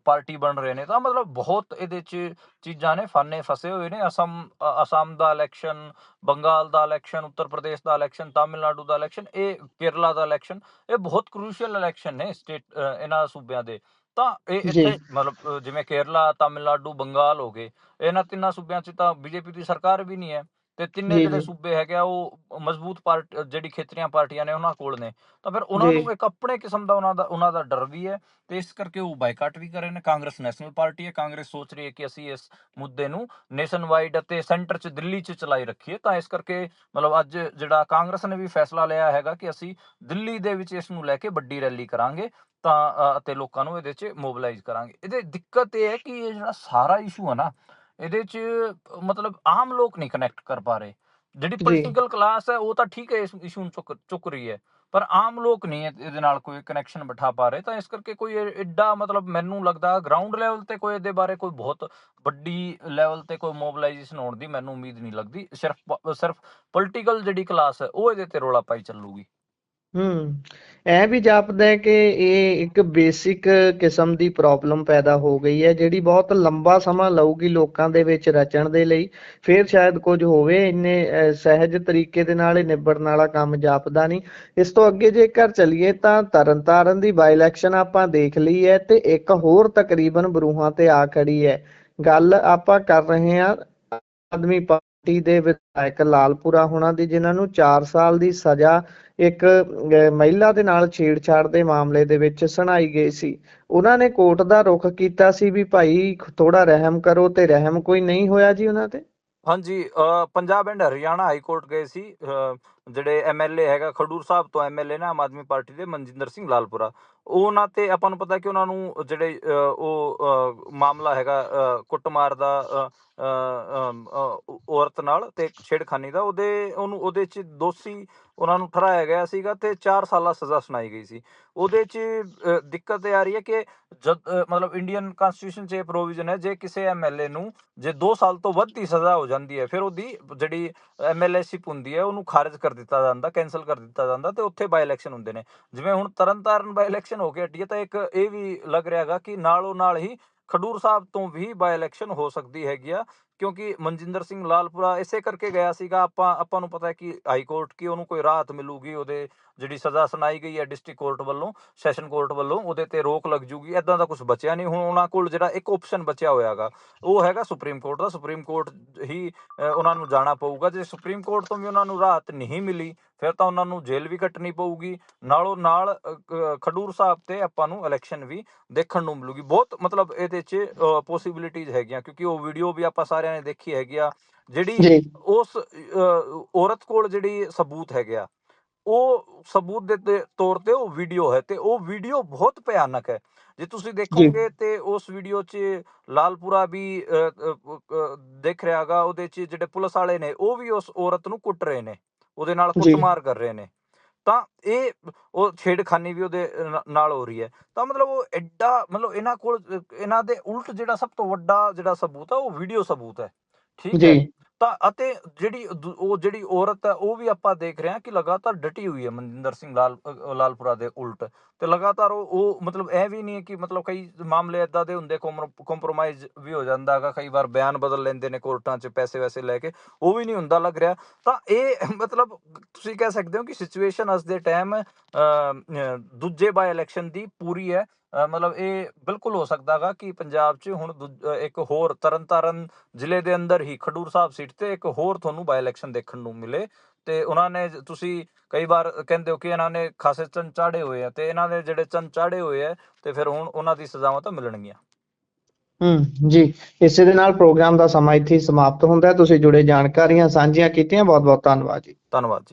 B: ਪਾਰਟੀ ਬਣ ਰਹੇ ਨੇ। ਤਾਂ ਮਤਲਬ ਬਹੁਤ ਇਹਦੇ 'ਚ ਚੀਜ਼ਾਂ ਨੇ, ਫਾਨੇ ਫਸੇ ਹੋਏ ਨੇ। ਅਸਮ ਦਾ ਇਲੈਕਸ਼ਨ, ਬੰਗਾਲ ਦਾ ਇਲੈਕਸ਼ਨ, ਉੱਤਰ ਪ੍ਰਦੇਸ਼ ਦਾ ਇਲੈਕਸ਼ਨ, ਤਾਮਿਲਨਾਡੂ ਦਾ ਇਲੈਕਸ਼ਨ, ਇਹ ਕੇਰਲਾ ਦਾ ਇਲੈਕਸ਼ਨ, ਇਹ ਬਹੁਤ ਕਰੂਸ਼ੀਅਲ ਇਲੈਕਸ਼ਨ ਨੇ ਇਹਨਾਂ ਸੂਬਿਆਂ ਦੇ। ਤਾਂ ਇਹ
A: ਜੀ
B: ਇੱਥੇ ਮਤਲਬ ਜਿਵੇਂ ਕੇਰਲਾ, ਤਾਮਿਲਨਾਡੂ, ਬੰਗਾਲ ਹੋ ਗਏ, ਇਹਨਾਂ ਤਿੰਨਾਂ ਸੂਬਿਆਂ 'ਚ ਤਾਂ BJP ਦੀ ਸਰਕਾਰ ਵੀ ਨਹੀਂ ਹੈ, ਤੇ ਤਿੰਨੇ
A: ਜੀ
B: ਜਿਹੜੇ
A: ਜੀ
B: ਸੂਬੇ ਹੈਗੇ ਆ ਉਹ ਮਜ਼ਬੂਤ ਜਿਹੜੀ ਖੇਤਰੀਆਂ ਪਾਰਟੀਆਂ ਨੇ ਉਹਨਾਂ ਕੋਲ ਨੇ। ਤਾਂ ਫਿਰ ਉਹਨਾਂ
A: ਜੀ
B: ਨੂੰ ਇੱਕ ਆਪਣੇ ਕਿਸਮ ਦਾ ਉਹਨਾਂ ਦਾ ਡਰ ਵੀ ਹੈ, ਤੇ ਇਸ ਕਰਕੇ ਉਹ ਬਾਈਕਾਟ ਵੀ ਕਰ ਰਹੇ ਨੇ। ਕਾਂਗਰਸ ਨੈਸ਼ਨਲ ਪਾਰਟੀ ਹੈ, ਕਾਂਗਰਸ ਸੋਚ ਰਹੀ ਹੈ ਕਿ ਅਸੀਂ ਇਸ ਮੁੱਦੇ ਨੂੰ ਨੇਸ਼ਨ ਵਾਈਡ ਅਤੇ ਸੈਂਟਰ 'ਚ ਦਿੱਲੀ 'ਚ ਚਲਾਈ ਰੱਖੀਏ। ਤਾਂ ਇਸ ਕਰਕੇ ਮਤਲਬ ਅੱਜ ਜਿਹੜਾ ਕਾਂਗਰਸ ਨੇ ਵੀ ਫੈਸਲਾ ਲਿਆ ਹੈਗਾ ਕਿ ਅਸੀਂ ਦਿੱਲੀ ਦੇ ਵਿੱਚ ਇਸ ਨੂੰ ਲੈ ਕੇ ਵੱਡੀ ਰੈਲੀ ਕਰਾਂਗੇ, ਤਾਂ ਅਤੇ ਲੋਕਾਂ ਨੂੰ ਇਹਦੇ 'ਚ ਮੋਬਿਲਾਈਜ਼ ਕਰਾਂਗੇ। ਇਹਦੇ ਦਿੱਕਤ ਇਹ ਹੈ ਕਿ ਇਹ ਜਿਹੜਾ ਸਾਰਾ ਇਸ਼ੂ ਹੈ ਨਾ, ਇਹਦੇ 'ਚ ਮਤਲਬ ਆਮ ਲੋਕ ਨਹੀਂ ਕਨੈਕਟ ਕਰ ਪਾ ਰਹੇ। ਜਿਹੜੀ
A: ਜੀ
B: ਪੋਲੀਟੀਕਲ ਕਲਾਸ ਹੈ ਉਹ ਤਾਂ ਠੀਕ ਹੈ, ਇਸ ਇਸ਼ੂ ਨੂੰ ਚੁੱਕ ਰਹੀ ਹੈ, ਪਰ ਆਮ ਲੋਕ ਨਹੀਂ ਇਹਦੇ ਨਾਲ ਕੋਈ ਕਨੈਕਸ਼ਨ ਬਿਠਾ ਪਾ ਰਹੇ। ਤਾਂ ਇਸ ਕਰਕੇ ਕੋਈ ਐਡਾ ਮਤਲਬ ਮੈਨੂੰ ਲੱਗਦਾ ਗਰਾਊਂਡ ਲੈਵਲ ਤੇ ਕੋਈ ਇਹਦੇ ਬਾਰੇ ਕੋਈ ਬਹੁਤ ਵੱਡੀ ਲੈਵਲ ਤੇ ਕੋਈ ਮੋਬਿਲਾਈਜੇਸ਼ਨ ਹੋਣ ਦੀ ਮੈਨੂੰ ਉਮੀਦ ਨਹੀਂ ਲੱਗਦੀ। ਸਿਰਫ ਪੋਲੀਟੀਕਲ ਜਿਹੜੀ ਕਲਾਸ ਹੈ ਉਹ ਇਹਦੇ ਤੇ ਰੌਲਾ ਪਾਈ ਚੱਲੂਗੀ।
A: ਐ ਵੀ ਜਾਪਦਾ ਹੈ ਕਿ ਇਹ ਇੱਕ ਬੇਸਿਕ ਕਿਸਮ ਦੀ ਪ੍ਰੋਬਲਮ ਪੈਦਾ ਹੋ ਗਈ ਹੈ, ਜਿਹੜੀ ਬਹੁਤ ਲੰਬਾ ਸਮਾਂ ਲਊਗੀ ਲੋਕਾਂ ਦੇ ਵਿੱਚ ਰਚਣ ਦੇ ਲਈ। ਫਿਰ ਸ਼ਾਇਦ ਕੁਝ ਹੋਵੇ, ਇੰਨੇ ਸਹਿਜ ਤਰੀਕੇ ਦੇ ਨਾਲ ਇਹ ਨਿਬੜਨ ਵਾਲਾ ਕੰਮ ਜਾਪਦਾ ਨਹੀਂ। ਇਸ ਤੋਂ ਅੱਗੇ ਜੇਕਰ ਚੱਲੀਏ ਤਾਂ ਤਰਨਤਾਰਨ ਦੀ ਬਾਈ ਇਲੈਕਸ਼ਨ ਆਪਾਂ ਦੇਖ ਲਈ ਹੈ, ਤੇ ਇੱਕ ਹੋਰ ਤਕਰੀਬਨ ਬਰੂਹਾਂ ਤੇ ਆ ਖੜੀ ਹੈ। ਗੱਲ ਆਪਾਂ ਕਰ ਰਹੇ ਹਾਂ ਆਦਮੀ ਪਾਰਟੀ ਦੇ ਵਿਧਾਇਕ ਲਾਲਪੁਰਾ ਹੋਣਾ ਦੀ, ਜਿਨ੍ਹਾਂ ਨੂੰ 4 ਸਾਲ ਦੀ ਸਜ਼ਾ ਇੱਕ ਮਹਿਲਾ ਦੇ ਨਾਲ ਛੇੜਛਾੜ ਦੇ ਮਾਮਲੇ ਦੇ ਵਿੱਚ ਸੁਣਾਈ ਗਈ ਸੀ। ਉਹਨਾਂ ਨੇ ਕੋਰਟ ਦਾ ਰੁਖ ਕੀਤਾ ਸੀ ਵੀ ਭਾਈ ਥੋੜਾ ਰਹਿਮ ਕਰੋ, ਤੇ ਰਹਿਮ ਕੋਈ ਨਹੀਂ ਹੋਇਆ ਜੀ ਉਹਨਾਂ ਤੇ।
B: ਹਾਂਜੀ, Punjab and Haryana high court ਗਏ ਸੀ। ਜਿਹੜੇ MLA ਹੈਗਾ ਖਡੂਰ ਸਾਹਿਬ ਤੋਂ MLA ਨੇ ਆਮ ਆਦਮੀ ਪਾਰਟੀ ਦੇ ਮਨਜਿੰਦਰ ਸਿੰਘ ਲਾਲਪੁਰਾ, ਉਹਨਾਂ ਤੇ ਆਪਾਂ ਨੂੰ ਪਤਾ ਕਿ ਉਹਨਾਂ ਨੂੰ ਜਿਹੜੇ ਮਾਮਲਾ ਹੈਗਾ ਕੁੱਟਮਾਰ ਦਾ ਔਰਤ ਨਾਲ ਤੇ ਛੇੜਖਾਨੀ ਦਾ, ਉਹਦੇ 'ਚ ਦੋਸ਼ੀ ਉਹਨਾਂ ਨੂੰ ਠਹਿਰਾਇਆ ਗਿਆ ਸੀਗਾ ਤੇ 4 ਸਾਲਾਂ ਸਜ਼ਾ ਸੁਣਾਈ ਗਈ ਸੀ। ਉਹਦੇ 'ਚ ਦਿੱਕਤ ਇਹ ਆ ਰਹੀ ਹੈ ਕਿ ਮਤਲਬ ਇੰਡੀਅਨ ਕਨਸਟੀਟਿਊਸ਼ਨ 'ਚ ਇਹ ਪ੍ਰੋਵੀਜ਼ਨ ਹੈ, ਜੇ ਕਿਸੇ MLA ਨੂੰ ਜੇ 2 ਸਾਲ ਤੋਂ ਵੱਧ ਦੀ ਸਜ਼ਾ ਹੋ ਜਾਂਦੀ ਹੈ, ਫਿਰ ਉਹਦੀ ਜਿਹੜੀ MLAਸ਼ਿਪ ਹੁੰਦੀ ਹੈ ਉਹਨੂੰ ਖਾਰਿਜ ਕਰ ਦਿੱਤਾ ਜਾਂਦਾ, ਕੈਂਸਲ ਕਰ ਦਿੱਤਾ ਜਾਂਦਾ, ਤੇ ਉੱਥੇ ਬਾਈ ਇਲੈਕਸ਼ਨ ਹੁੰਦੇ ਨੇ। ਜਿਵੇਂ ਹੁਣ ਤਰਨਤਾਰਨ ਬਾਈ ਇਲੈਕਸ਼ਨ ਹੋ ਕੇ ਹਟੀ ਹੈ, ਤਾਂ ਇੱਕ ਇਹ ਵੀ ਲੱਗ ਰਿਹਾ ਹੈਗਾ ਕਿ ਨਾਲੋਂ ਨਾਲ ਹੀ ਖਡੂਰ ਸਾਹਿਬ ਤੋਂ ਵੀ ਬਾਈ ਇਲੈਕਸ਼ਨ ਹੋ ਸਕਦੀ ਹੈਗੀ ਆ, ਕਿਉਂਕਿ ਮਨਜਿੰਦਰ ਸਿੰਘ ਲਾਲਪੁਰਾ ਇਸੇ ਕਰਕੇ ਗਿਆ ਸੀਗਾ। ਆਪਾਂ ਨੂੰ ਪਤਾ ਹੈ ਕਿ ਹਾਈ ਕੋਰਟ ਕੀ ਉਹਨੂੰ ਕੋਈ ਰਾਹਤ ਮਿਲੂਗੀ, ਉਹਦੇ ਜਿਹੜੀ ਸਜ਼ਾ ਸੁਣਾਈ ਗਈ ਹੈ ਡਿਸਟ੍ਰਿਕਟ ਕੋਰਟ ਵੱਲੋਂ, ਸੈਸ਼ਨ ਕੋਰਟ ਵੱਲੋਂ, ਉਹਦੇ ਤੇ ਰੋਕ ਲੱਗ ਜੂਗੀ। ਏਦਾਂ ਦਾ ਕੁਝ ਬਚਿਆ ਨਹੀਂ। ਹੁਣ ਉਹਨਾਂ ਕੋਲ ਜਿਹੜਾ ਇੱਕ ਆਪਸ਼ਨ ਬਚਿਆ ਹੋਇਆ ਹੈਗਾ ਉਹ ਹੈਗਾ ਸੁਪਰੀਮ ਕੋਰਟ ਦਾ। ਸੁਪਰੀਮ ਕੋਰਟ ਹੀ ਉਹਨਾਂ ਨੂੰ ਜਾਣਾ ਪਊਗਾ। ਜੇ ਸੁਪਰੀਮ ਕੋਰਟ ਤੋਂ ਵੀ ਉਹਨਾਂ ਨੂੰ ਰਾਹਤ ਨਹੀਂ ਮਿਲੀ, ਫਿਰ ਤਾਂ ਉਹਨਾਂ ਨੂੰ ਜੇਲ੍ਹ ਵੀ ਕੱਟਣੀ ਪਊਗੀ, ਨਾਲੋਂ ਨਾਲ ਖਡੂਰ ਸਾਹਿਬ ਤੇ ਆਪਾਂ ਨੂੰ ਇਲੈਕਸ਼ਨ ਵੀ ਦੇਖਣ ਨੂੰ ਮਿਲੂਗੀ। ਬਹੁਤ ਮਤਲਬ ਇਹਦੇ 'ਚ ਪੋਸੀਬਿਲਿਟੀਜ਼ ਹੈਗੀਆਂ, ਕਿਉਂਕਿ ਉਹ ਵੀਡੀਓ ਵੀ ਆਪਾਂ ਸਾਰਿਆਂ ਨੇ ਦੇਖੀ ਹੈਗੀ ਆ, ਜਿਹੜੀ
A: ਜੀ
B: ਉਸ ਔਰਤ ਕੋਲ ਜਿਹੜੀ ਸਬੂਤ ਹੈਗੇ ਆ, ਉਹ ਸਬੂਤ ਦੇ ਤੌਰ ਤੇ ਉਹ ਵੀਡੀਓ ਹੈ ਤੇ ਉਹ ਵੀਡੀਓ ਬਹੁਤ ਭਿਆਨਕ ਹੈ। ਜੇ ਤੁਸੀਂ
A: ਜੀ
B: ਦੇਖੋਗੇ ਤੇ ਉਸ ਵੀਡੀਓ 'ਚ ਲਾਲਪੁਰਾ ਵੀ ਦਿਖ ਰਿਹਾ ਗਾ, ਉਹਦੇ 'ਚ ਜਿਹੜੇ ਪੁਲਿਸ ਵਾਲੇ ਨੇ ਉਹ ਵੀ ਉਸ ਔਰਤ ਨੂੰ ਕੁੱਟ ਰਹੇ ਨੇ, ਉਹਦੇ ਨਾਲ
A: ਜੀ
B: ਕੁੱਟਮਾਰ ਕਰ ਰਹੇ ਨੇ। ਤਾਂ ਇਹ ਉਹ ਛੇੜਖਾਨੀ ਵੀ ਉਹਦੇ ਨਾਲ ਹੋ ਰਹੀ ਹੈ। ਤਾਂ ਮਤਲਬ ਉਹ ਐਡਾ ਮਤਲਬ ਇਹਨਾਂ ਕੋਲ ਇਹਨਾਂ ਦੇ ਉਲਟ ਜਿਹੜਾ ਸਭ ਤੋਂ ਵੱਡਾ ਜਿਹੜਾ ਸਬੂਤ ਹੈ ਉਹ ਵੀਡੀਓ ਸਬੂਤ ਹੈ, ਠੀਕ
A: ਜੀ
B: ਹੈ। ਤਾਂ ਅਤੇ ਜਿਹੜੀ ਔਰਤ ਹੈ ਉਹ ਵੀ ਆਪਾਂ ਦੇਖ ਰਹੇ ਹਾਂ ਕਿ ਲਗਾਤਾਰ ਡਟੀ ਹੋਈ ਹੈ ਮਨਜਿੰਦਰ ਸਿੰਘ ਲਾਲਪੁਰਾ ਦੇ ਉਲਟ। ਤੇ ਲਗਾਤਾਰ ਉਹ ਮਤਲਬ ਇਹ ਵੀ ਨਹੀਂ ਹੈ ਕਿ ਮਤਲਬ ਕਈ ਮਾਮਲੇ ਏਦਾਂ ਦੇ ਹੁੰਦੇ ਕੰਪਰੋਮਾਈਜ਼ ਵੀ ਹੋ ਜਾਂਦਾ ਹੈਗਾ, ਕਈ ਵਾਰ ਬਿਆਨ ਬਦਲ ਲੈਂਦੇ ਨੇ ਕੋਰਟਾਂ 'ਚ ਪੈਸੇ ਵੈਸੇ ਲੈ ਕੇ, ਉਹ ਵੀ ਨਹੀਂ ਹੁੰਦਾ ਲੱਗ ਰਿਹਾ। ਤਾਂ ਇਹ ਮਤਲਬ ਤੁਸੀਂ ਕਹਿ ਸਕਦੇ ਹੋ ਕਿ ਸਿਚੁਏਸ਼ਨ ਅੱਜ ਦੇ ਟਾਈਮ ਦੂਜੇ ਬਾਈ ਇਲੈਕਸ਼ਨ ਦੀ ਪੂਰੀ ਹੈ। ਮਤਲਬ ਇਹ ਬਿਲਕੁਲ ਹੋ ਸਕਦਾ ਗਾ ਕਿ ਪੰਜਾਬ 'ਚ ਹੁਣ ਇੱਕ ਹੋਰ ਤਰਨਤਾਰਨ ਜ਼ਿਲ੍ਹੇ ਦੇ ਅੰਦਰ ਹੀ ਖਡੂਰ ਸਾਹਿਬ ਸੀਟ ਤੇ ਇੱਕ ਹੋਰ ਤੁਹਾਨੂੰ ਬਾਈ ਇਲੈਕਸ਼ਨ ਦੇਖਣ ਨੂੰ ਮਿਲੇ। ਤੇ ਉਹਨਾਂ ਨੇ ਤੁਸੀਂ ਕਈ ਵਾਰ ਕਹਿੰਦੇ ਹੋ ਕਿ ਇਹਨਾਂ ਨੇ ਖਾਸੇ ਚੰਨ ਚਾੜੇ ਹੋਏ ਆ, ਤੇ ਇਹਨਾਂ ਦੇ ਜਿਹੜੇ ਚੰਨ ਚਾੜੇ ਹੋਏ ਆ ਤੇ ਫਿਰ ਹੁਣ ਉਹਨਾਂ ਦੀ ਸਜ਼ਾਵਾਂ ਤਾਂ ਮਿਲਣਗੀਆਂ।
A: ਜੀ ਇਸੇ ਦੇ ਨਾਲ ਪ੍ਰੋਗਰਾਮ ਦਾ ਸਮਾਂ ਇੱਥੇ ਹੀ ਸਮਾਪਤ ਹੁੰਦਾ ਹੈ। ਤੁਸੀਂ ਜੁੜੇ ਜਾਣਕਾਰੀਆਂ ਸਾਂਝੀਆਂ ਕੀਤੀਆਂ, ਬਹੁਤ ਬਹੁਤ ਧੰਨਵਾਦ ਜੀ।
B: ਧੰਨਵਾਦ ਜੀ।